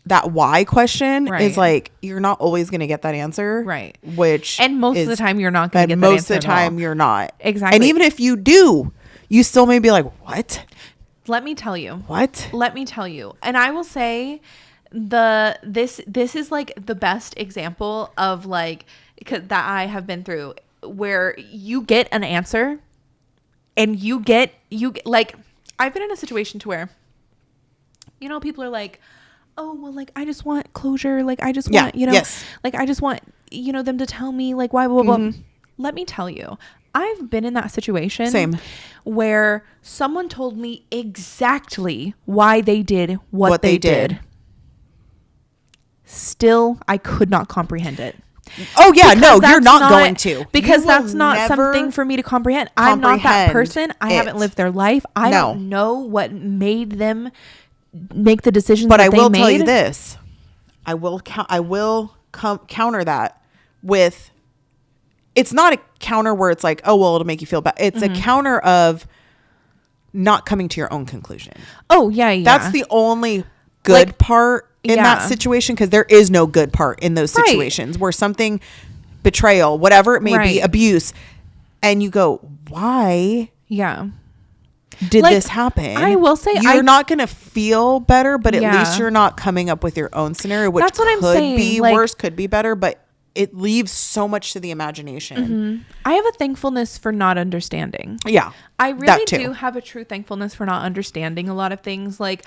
that why question Right. is like, you're not always going to get that answer. Right. Which And most of the time you're not going to and get that most of the answer at all. time you're not. Exactly. And even if you do, you still may be like, what? Let me tell you. What? Let me tell you. And I will say this is like the best example of like that I have been through, where you get an answer and you get like, I've been in a situation to where, you know, people are like, oh, well, like, I just want closure. Like, I just want, you know, like, I just want, you know, them to tell me like why, blah, blah, blah. Let me tell you, I've been in that situation. Same. Where someone told me exactly why they did what they did. Still, I could not comprehend it. Oh yeah, Because no, you're that's not going to. Because You will that's not never something for me to comprehend. I'm not that person. I haven't it. lived their life. I No. don't know what made them make the decisions But that I they will made. tell you this. I will counter that with, it's not a counter where it's like, oh, well, it'll make you feel bad. It's a counter of not coming to your own conclusion. Oh, yeah. That's the only good Like, part in that situation, because there is no good part in those Right. situations where something, betrayal, whatever it may be, Right. abuse, and you go, why Yeah. did Like, this happen? I will say you're not going to feel better, but at Yeah. least you're not coming up with your own scenario, which That's what I'm could saying, be like- worse, could be better, but it leaves so much to the imagination. I have a thankfulness for not understanding. Yeah. I really that too. do have a true thankfulness for not understanding a lot of things. Like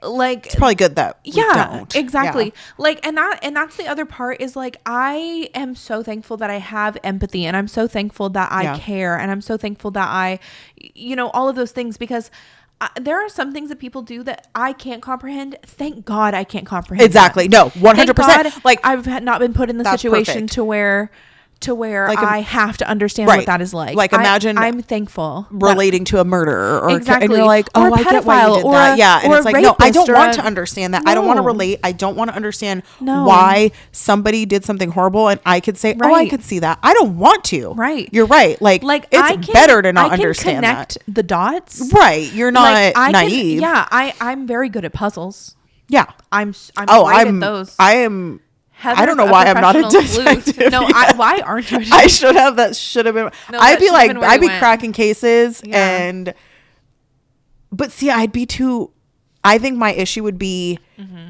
It's probably good that we don't. exactly. Yeah. Like, and that's the other part is like, I am so thankful that I have empathy, and I'm so thankful that I Yeah. care, and I'm so thankful that I, you know, all of those things, because there are some things that people do that I can't comprehend. Thank God I can't comprehend. Exactly. that. No, 100%. Thank God Like, I've not been put in the that's situation perfect. to where Like, I have to understand right. what that is like. Like, imagine I'm thankful that- relating to a murderer, or Exactly. and you're like, Or oh, a I get why you pedophile, did or that. a- Yeah, and or it's a like, no, I rapist, don't or want a- to understand that. I don't want to No. relate. I don't want to understand No. why somebody did something horrible, and I could say, oh, I Right. could see that. I don't want to. Right. You're right. Like it's better to not understand connect the dots. Right. You're not Like, I can- naive. yeah, I'm very good at puzzles. Yeah. I'm Oh, great at those. I am. I Heather's don't know a why I'm not a professional sleuth. detective. No, Yeah. why aren't you? I should have. That should have been. No, I'd that be should've like, been where I'd you be went. cracking cases, Yeah. but see, I'd be too. I think my issue would be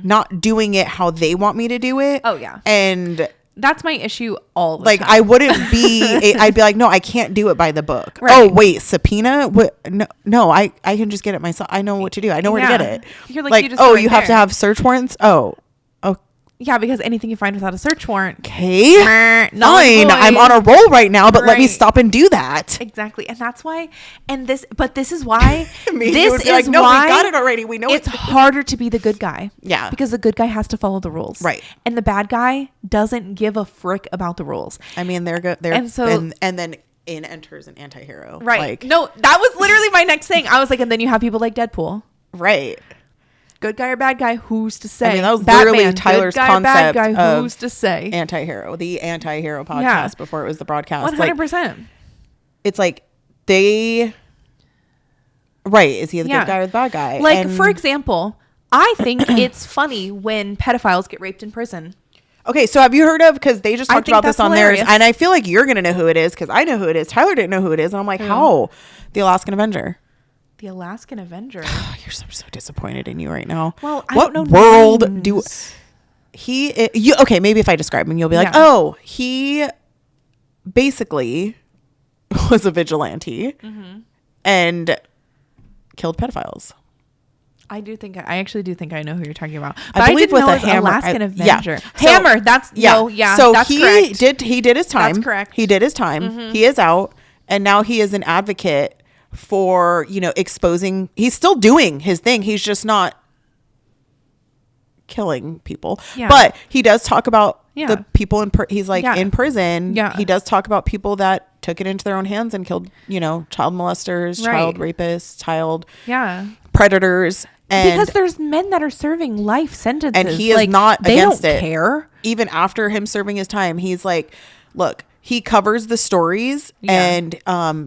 not doing it how they want me to do it. Oh, yeah. And That's my issue all the like, time. I wouldn't be. I'd be like, no, I can't do it by the book. Right. Oh wait, subpoena? What? No, I can just get it myself. I know what to do. I know where to Yeah. get it. You're like, you just oh, go right you have to there. have search warrants. Oh, Yeah, because anything you find without a search warrant. okay, null and fine. void. I'm on a roll right now, but let me Right. stop and do that. Exactly. And that's why, this is why, Me, you this would is be like, no, we why got it already. We know it's it. harder to be the good guy. Yeah. Because the good guy has to follow the rules. Right. And the bad guy doesn't give a frick about the rules. I mean, they're good. They're And so- and then in enters an anti-hero. Right. Like, No, that was literally my next thing. I was like, and then you have people like Deadpool. right. Good guy or bad guy, who's to say? I mean, that was Batman, literally Tyler's good guy or bad concept guy, of who's to say? Anti-hero, the anti-hero podcast Yeah. before it was the broadcast. 100%. Like, it's like they. Right. Is he the Yeah. good guy or the bad guy? Like, And- for example, I think it's funny when pedophiles get raped in prison. Okay, so have you heard of, because they just I talked think about this that's on theirs, hilarious. and I feel like you're gonna know who it is because I know who it is. Tyler didn't know who it is, and I'm like, how? The Alaskan Avenger. The Alaskan Avenger. Oh, I'm so disappointed in you right now. Well, I what don't know world names. do you? Okay, maybe if I describe him, you'll be like, Yeah. oh, he basically was a vigilante and killed pedophiles. I actually do think I know who you're talking about. I But believe didn't with know a it was hammer. Alaskan Yeah. Avenger. So- Hammer. That's yeah. So that's he correct. did his time. That's correct. He did his time. He is out, and now he is an advocate for, exposing. He's still doing his thing. He's just not killing people. Yeah. But he does talk about Yeah. the people he's like Yeah. in prison. Yeah. He does talk about people that took it into their own hands and killed, child molesters, Right. child rapists, child Yeah. predators. And Because there's men that are serving life sentences. And he is not they against don't it. care. even after him serving his time, he's like, look, he covers the stories and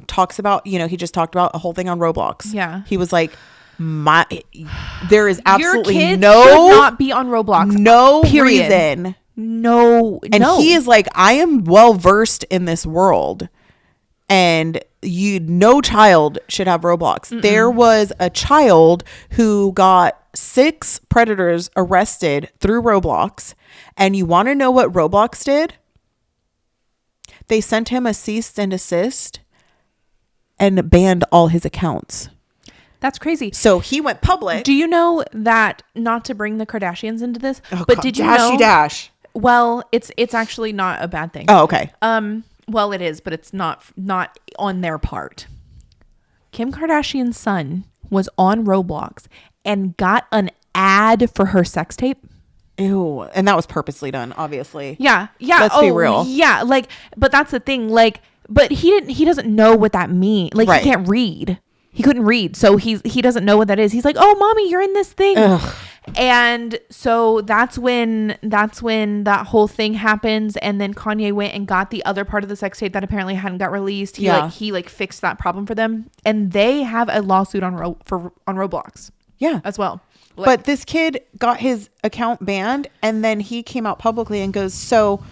talks about, he just talked about a whole thing on Roblox. Yeah. He was like, there is absolutely Your kid no should not be on Roblox. Period. reason. No. And he is like, I am well versed in this world. and no child should have Roblox. There was a child who got 6 predators arrested through Roblox, and you want to know what Roblox did? They sent him a cease and desist and banned all his accounts. That's crazy. So he went public. Do you know that, not to bring the Kardashians into this, Oh, but God, did you Dashy know? Dash. Well, it's actually not a bad thing. Oh, okay. Well, it is, but it's not on their part. Kim Kardashian's son was on Roblox and got an ad for her sex tape. Ew. And that was purposely done, obviously. Yeah. Let's be real. Yeah, like, but that's the thing, like, but he doesn't know what that means. Like, Right. he can't read. He couldn't read, so he doesn't know what that is. He's like, "Oh, mommy, you're in this thing." Ugh. And so that's when that whole thing happens. And then Kanye went and got the other part of the sex tape that apparently hadn't got released. He fixed that problem for them, and they have a lawsuit on Roblox. Yeah. As well. But this kid got his account banned, and then he came out publicly and goes, "So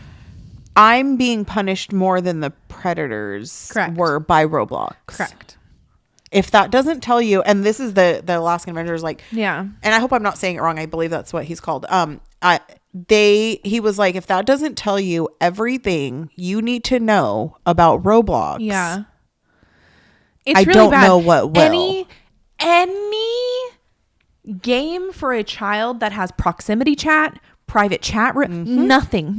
I'm being punished more than the predators Correct. were by Roblox." Correct. If that doesn't tell you, and this is the Alaskan Avengers, like, Yeah. and I hope I'm not saying it wrong. I believe that's what he's called. He was like, if that doesn't tell you everything you need to know about Roblox, Yeah. It's I really don't bad. know what will. Any game for a child that has proximity chat, private chat room, nothing.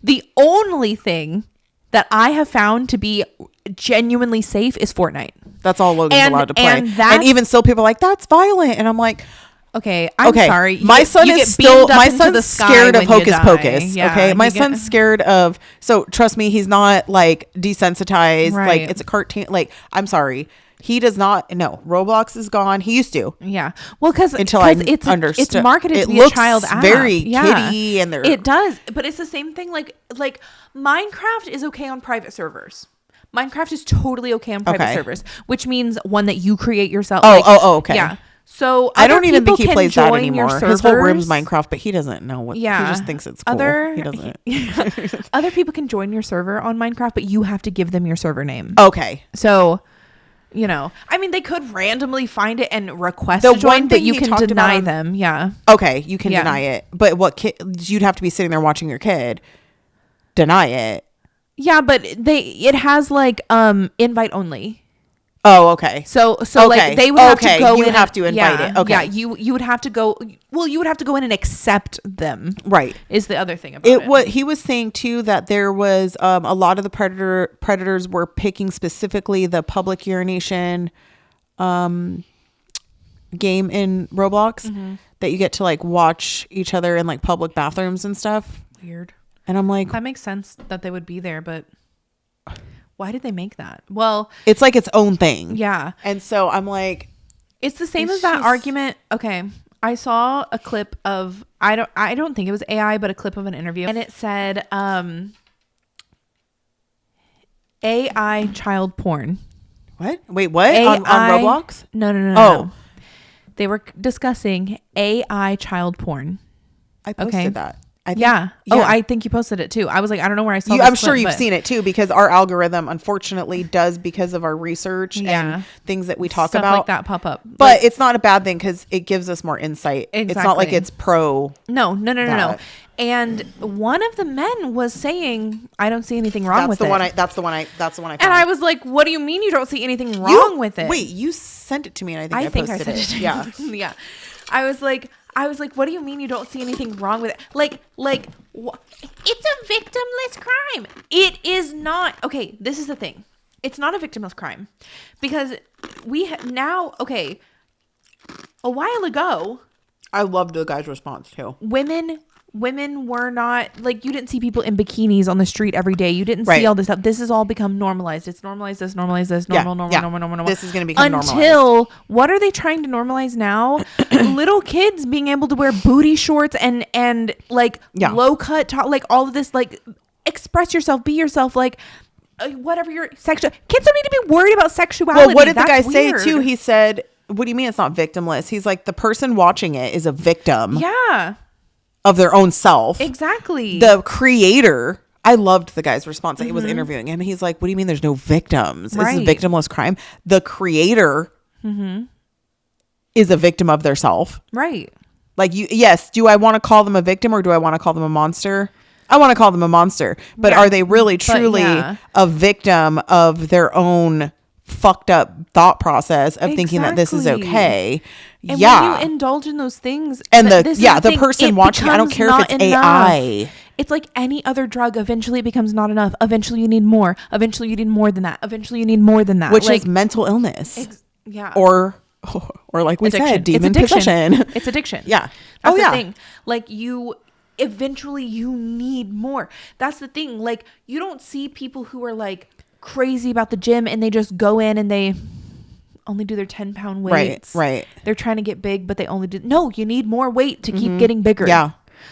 The only thing that I have found to be genuinely safe is Fortnite. That's all Logan's And- allowed to play. and And, that's- even still, people are like, that's violent. And I'm like, Okay, I'm okay, sorry. My son you is get still, beamed up my into son's the sky scared of when you Hocus die. Pocus. Yeah, okay. My you get- son's scared of, so trust me, he's not like desensitized. Right. Like it's a cartoon. Like, I'm sorry. He does not, no, Roblox is gone. He used to. Yeah. Well, because Until I it's understood. marketed It to be a looks child app. very Yeah. kiddie and they're- It does, but it's the same thing. Like Minecraft is okay on private servers. Minecraft is totally okay on private Okay. servers, which means one that you create yourself. Oh, okay. Yeah. So I don't other even think people he can plays that join your anymore. His whole room's servers. Minecraft, but he doesn't know what. Yeah. He just thinks it's cool. He doesn't. Other people can join your server on Minecraft, but you have to give them your server name. Okay. So, I mean, they could randomly find it and request The to join, one but thing you he can talked deny about on- them. Yeah. Okay, you can Yeah. deny it, but you'd have to be sitting there watching your kid deny it. Yeah, but it has like invite only. Oh, okay. So Okay. like they would have to go You in. have to invite it. Okay. Yeah, you would have to go. Well, you would have to go in and accept them. Right. Is the other thing about it. What he was saying too, that there was a lot of the predators were picking specifically the public urination game in Roblox that you get to like watch each other in like public bathrooms and stuff. Weird. And I'm like, That makes sense that they would be there, but why did they make that? Well, it's like its own thing. yeah. And so I'm like, It's the same It's as that just- argument. Okay. I saw a clip of I don't think it was AI, but a clip of an interview. And it said AI child porn. what? Wait, what? AI On Roblox? No. Oh. No. They were discussing AI child porn. I posted Okay. that. I think, Yeah. Oh, I think you posted it too. I was like, I don't know where I saw this I'm sure clip, you've but seen it too, because our algorithm unfortunately does, because of our research Yeah. and things that we talk stuff about. like that pop up. But it's not a bad thing because it gives us more insight. It's not like Exactly. it's pro. No. that. And one of the men was saying, I don't see anything wrong with it. That's the one I found. And I was like, what do you mean you don't see anything wrong with it? Wait, you sent it to me and I I think think I posted sent it to Yeah. you. Yeah. I was like, what do you mean you don't see anything wrong with it? It's a victimless crime. It is not. Okay, this is the thing. It's not a victimless crime because okay, a while ago, I loved the guy's response too. women were not like, you didn't see people in bikinis on the street every day. You didn't Right. see all this stuff. This has all become normalized. It's normalized this, normal. This is going to become Until what are they trying to normalize now? Little kids being able to wear booty shorts and like Yeah. low cut top, like all of this, like express yourself, be yourself, like whatever your sexual kids don't need to be worried about sexuality. Well, what did the guy That's say weird. too? He said, "What do you mean it's not victimless?" He's like, the person watching it is a victim Yeah, of their own self. exactly. The creator I loved the guy's response. He was interviewing him. He's like, what do you mean there's no victims? This is victimless crime. The creator is a victim of their self. Right. Like, yes, do I want to call them a victim or do I want to call them a monster? I want to call them a monster. But are they really, truly a victim of their own fucked up thought process of thinking that this is okay? And when you indulge in those things, and the person watching, I don't care if it's AI. It's like any other drug. Eventually it becomes not enough. Eventually you need more. Eventually you need more than that. Eventually you need more than that. Which is mental illness. Or like we addiction. said, demon it's addiction. possession. It's addiction. Yeah. That's the thing. Like eventually you need more. That's the thing. Like you don't see people who are like crazy about the gym and they just go in and they only do their 10-pound weights. Right. They're trying to get big, but they only do. No, you need more weight to keep getting bigger. Yeah.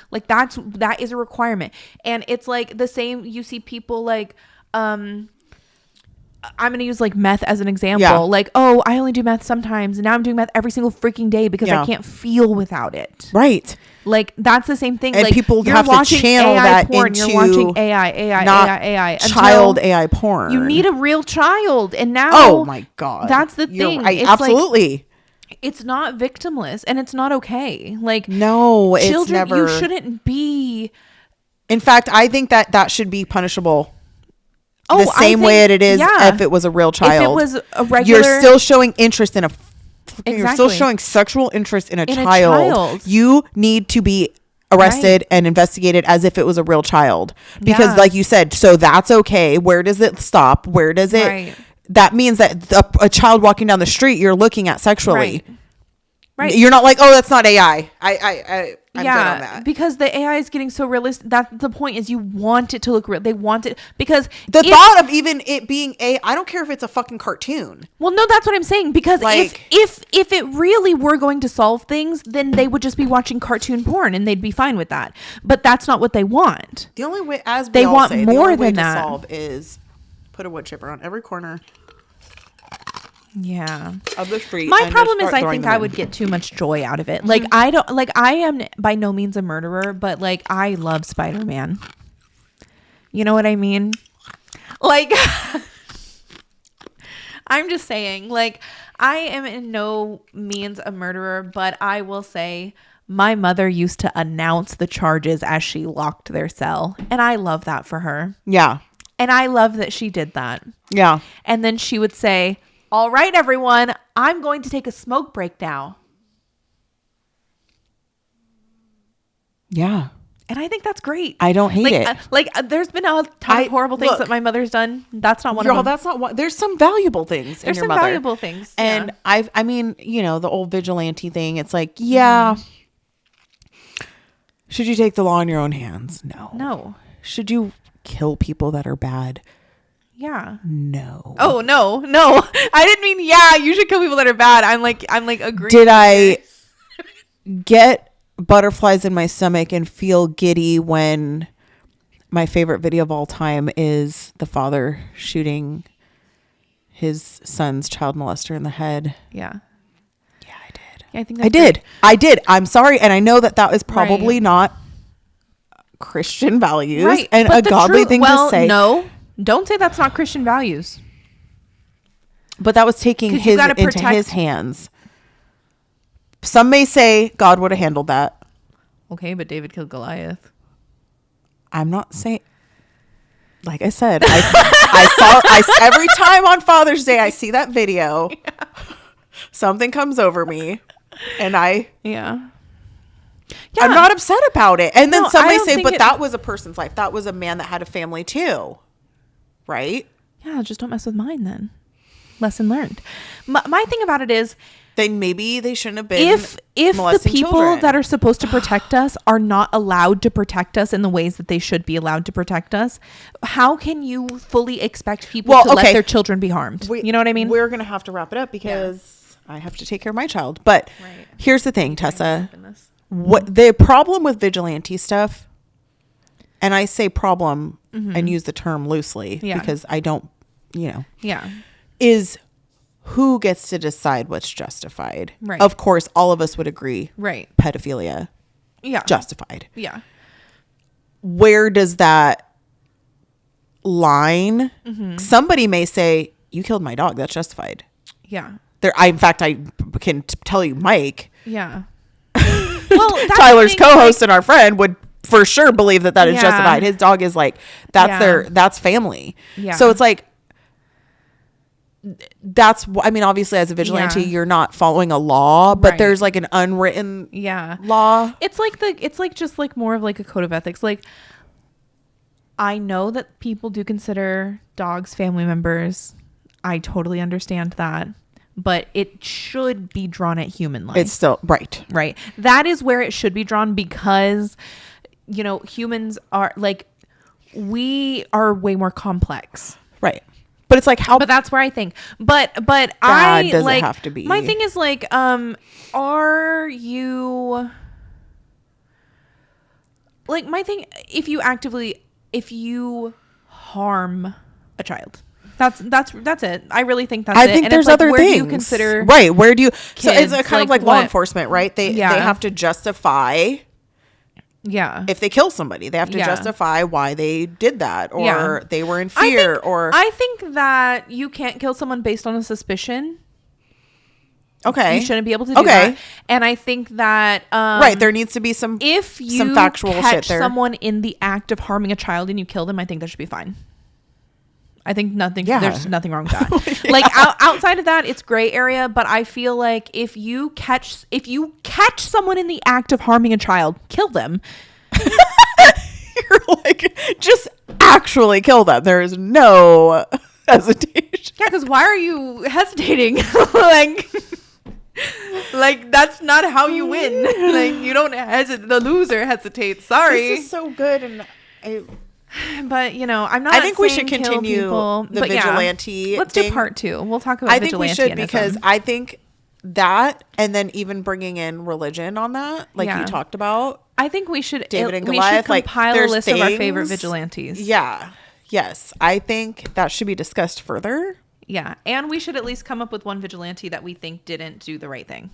Like that is a requirement. And it's like the same. You see people like, I'm going to use like meth as an example. Yeah. Like, oh, I only do meth sometimes. And now I'm doing meth every single freaking day because I can't feel without it. Right. Like that's the same thing. And like, people you're have to watching channel AI that porn. into You're watching AI, child AI porn. You need a real child. And now, oh my God, that's the thing. Right. It's Absolutely. Like, it's not victimless and it's not okay. Like no, children, it's never. You shouldn't be. In fact, I think that should be punishable. Oh, the same way it is if it was a real child. If it was a regular, you're still showing interest in exactly. You're still showing sexual interest in a child. You need to be arrested and investigated as if it was a real child. Because like you said, so that's okay. Where does it stop? Where does it? Right. That means that a child walking down the street, you're looking at sexually. Right. You're not like, oh, that's not AI. I'm good on that. Because the AI is getting so realistic. That's the point. Is you want it to look real. They want it because the thought of even it being I don't care if it's a fucking cartoon. Well, no, that's what I'm saying. Because like, if it really were going to solve things, then they would just be watching cartoon porn and they'd be fine with that. But that's not what they want. The only way, as they want say, more the only way than that. To solve is put a wood chipper on every corner. Yeah. Of the street. My problem is I think I would get too much joy out of it. Like I don't like I am by no means a murderer, but like I love Spider-Man. You know what I mean? Like I'm just saying, like I am in no means a murderer, but I will say my mother used to announce the charges as she locked their cell, and I love that for her. Yeah. And I love that she did that. Yeah. And then she would say, all right, everyone, I'm going to take a smoke break now. Yeah. And I think that's great. I don't hate it. There's been a ton of horrible things that my mother's done. That's not one of them. That's not one. There's some valuable things There's in your some mother. valuable things. And I mean, you know, the old vigilante thing. It's like, yeah. Should you take the law in your own hands? No. Should you kill people that are bad? Yeah. No. Oh, no. I didn't mean, yeah, you should kill people that are bad. I'm like agreeing. Did I get butterflies in my stomach and feel giddy when my favorite video of all time is the father shooting his son's child molester in the head? Yeah. Yeah, I did. Yeah, I think I did. I'm sorry. And I know that is probably not Christian values and a godly thing to say. No. Don't say that's not Christian values. But that was taking his into his hands. Some may say God would have handled that. Okay, but David killed Goliath. I'm not saying. Like I said, I saw every time on Father's Day I see that video, something comes over me, and I'm not upset about it. And then some may say, but that was a person's life. That was a man that had a family too. Right? Yeah, just don't mess with mine then. Lesson learned. My thing about it is, then maybe they shouldn't have been if the people that are supposed to protect us are not allowed to protect us in the ways that they should be allowed to protect us, how can you fully expect people to let their children be harmed? You know what I mean? We're going to have to wrap it up because I have to take care of my child. But here's the thing, Tessa. What the problem with vigilante stuff, and I say problem and use the term loosely because I don't, is who gets to decide what's justified. Right. Of course, all of us would agree. Right. Pedophilia. Yeah. Justified. Yeah. Where does that line, somebody may say, you killed my dog. That's justified. Yeah. In fact, I can tell you, Mike, Yeah. Well, that's Tyler's the thing, co-host and our friend, would for sure believe that is Yeah. justified. His dog is like, Yeah. that's family. Yeah. So it's like, I mean, obviously as a vigilante, Yeah. you're not following a law, but Right. there's like an unwritten Yeah. law. It's like just like more of like a code of ethics. Like, I know that people do consider dogs family members. I totally understand that, but it should be drawn at human life. It's still right. Right. That is where it should be drawn, because, you know, humans are like, we are way more complex. Right. But it's like, how, But that's where I think. But bad I does it like have to be? My thing is like, are you like, my thing, if you harm a child, that's it. I really think that's I it. think And there's it's like, other where things. do you consider right. Where do you, so it's kids, a kind of like, like law what- enforcement, right? They Yeah. have to justify, Yeah. if they kill somebody, they have to Yeah. justify why they did that, or Yeah. they were in fear, I think that you can't kill someone based on a suspicion. okay. You shouldn't be able to do Okay. that. And I think that right. There needs to be some, if you factual shit catch there. someone in the act of harming a child and you kill them, I think that should be fine. I think Yeah. there's nothing wrong with that. Like, outside of that, it's gray area. But I feel like if you catch someone in the act of harming a child, kill them. you're like, just actually kill them. There is no hesitation. Yeah, because why are you hesitating? like that's not how you win. Like, you don't hesitate. The loser hesitates. Sorry. This is so good, and But, you know, I'm not. I think we saying should kill continue people, the but yeah. vigilante. Let's thing. do part 2. We'll talk about. I think we should, because vigilantism. I think that, and then even bringing in religion on that, like Yeah. you talked about, I think we should. David and we Goliath, should like, compile a there's list of our favorite things- vigilantes. Yeah. Yes. I think that should be discussed further. Yeah, and we should at least come up with one vigilante that we think didn't do the right thing,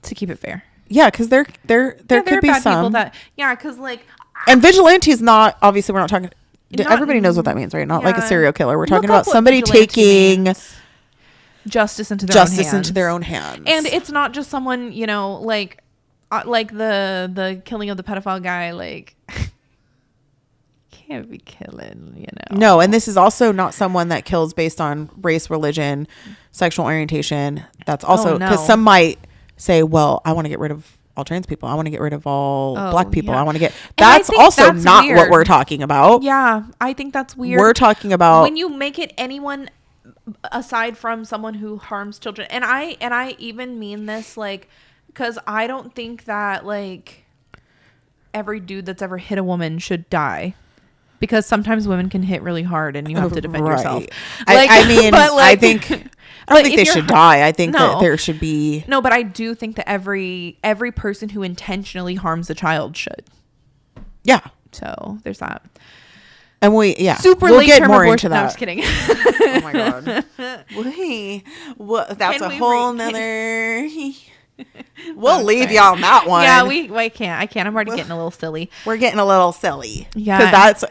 to keep it fair. Yeah, because there There could are be bad people some. that. Yeah, because like. And vigilante is not, obviously we're not talking, Not- everybody knows what that means, right? Not like a yeah. serial killer. We're Look talking up about what somebody vigilante taking means. Justice into their own hands. justice into their own hands. And it's not just someone, you know, like the killing of the pedophile guy, like, can't be killing, you know. No, and this is also not someone that kills based on race, religion, sexual orientation. That's also, because no. some might say, well, I want to get rid of all trans people. I want to get rid of all black people. yeah. I want to get, And I that's think also that's not what weird. we're talking about. Yeah, I think that's weird. We're talking about, when you make it anyone aside from someone who harms children. And I even mean this, like, because I don't think that, like, every dude that's ever hit a woman should die. Because sometimes women can hit really hard and you have to defend yourself. Right. Like, I mean, but, like, I think, I but don't think if they you're- should die. I think that No. there should be, No, but I do think that every person who intentionally harms a child should. yeah. So there's that. And Super we'll late get term more abortion. into No, I'm that. just kidding. Oh my God. That's Can a we whole re- nother, we'll leave you on that one. Yeah, I can't. I'm already getting a little silly. We're getting a little silly. Yeah. Because that's,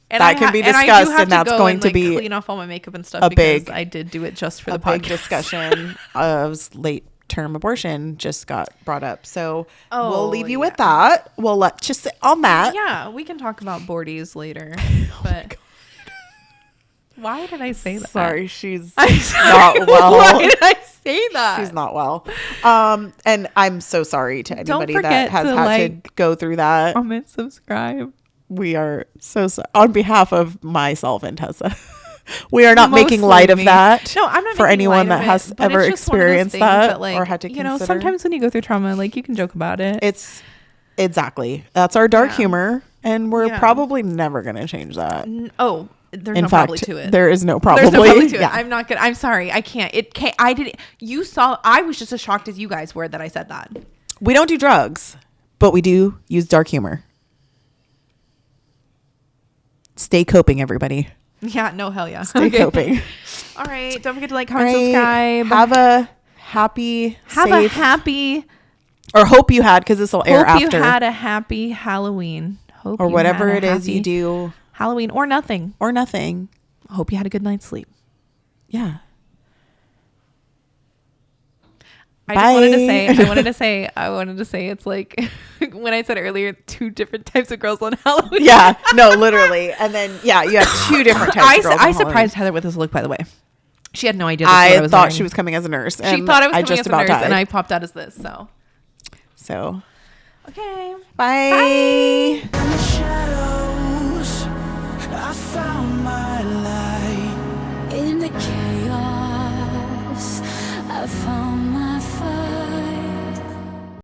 And that can be I do discussed, have and that's go going and, to like, be clean off all my makeup and stuff a because big- I did do it just for a the podcast. big discussion of late term abortion just got brought up. So we'll leave you with that. We'll just sit on that. Yeah, we can talk about boardies later. But why did I say that? Sorry, she's I'm not well. Why did I say that? She's not well. And I'm so sorry to anybody that forget has to, had to go through that. Comment, subscribe. We are so sorry. On behalf of myself and Tessa, we are not making Mostly light of me. that. No, I'm not for making anyone light that of has it, but ever it's just one of those experienced things that like, or had to you know, consider. sometimes when you go through trauma, like, you can joke about it. It's exactly, that's our dark Yeah. humor, and we're Yeah. probably never going to change that. There's In no fact, probably to it. there is no probably. There's no probably to Yeah. it. I'm not gonna. I'm sorry. I can't. It can't. I didn't. You saw. I was just as shocked as you guys were that I said that. We don't do drugs, but we do use dark humor. Stay coping, everybody. Yeah. No. Hell yeah. Stay coping. All right. Don't forget to like, All comment, right. subscribe. Have a happy, Have a safe, happy. or hope you had, because this will air Hope you after, had a happy Halloween. Hope or you whatever had it a is you happy do. Halloween or nothing. or nothing. I hope you had a good night's sleep. Yeah. I Bye. just wanted to say it's like when I said earlier 2 different types of girls on Halloween. Yeah, no, literally. And then, yeah, you have 2 different types of girls. I on surprised Halloween. Heather with this look, by the way. She had no idea this is what I I was thought wearing. she was coming as a nurse. She and thought I was I coming just as a about nurse, died. and I popped out as this. So So, okay. bye.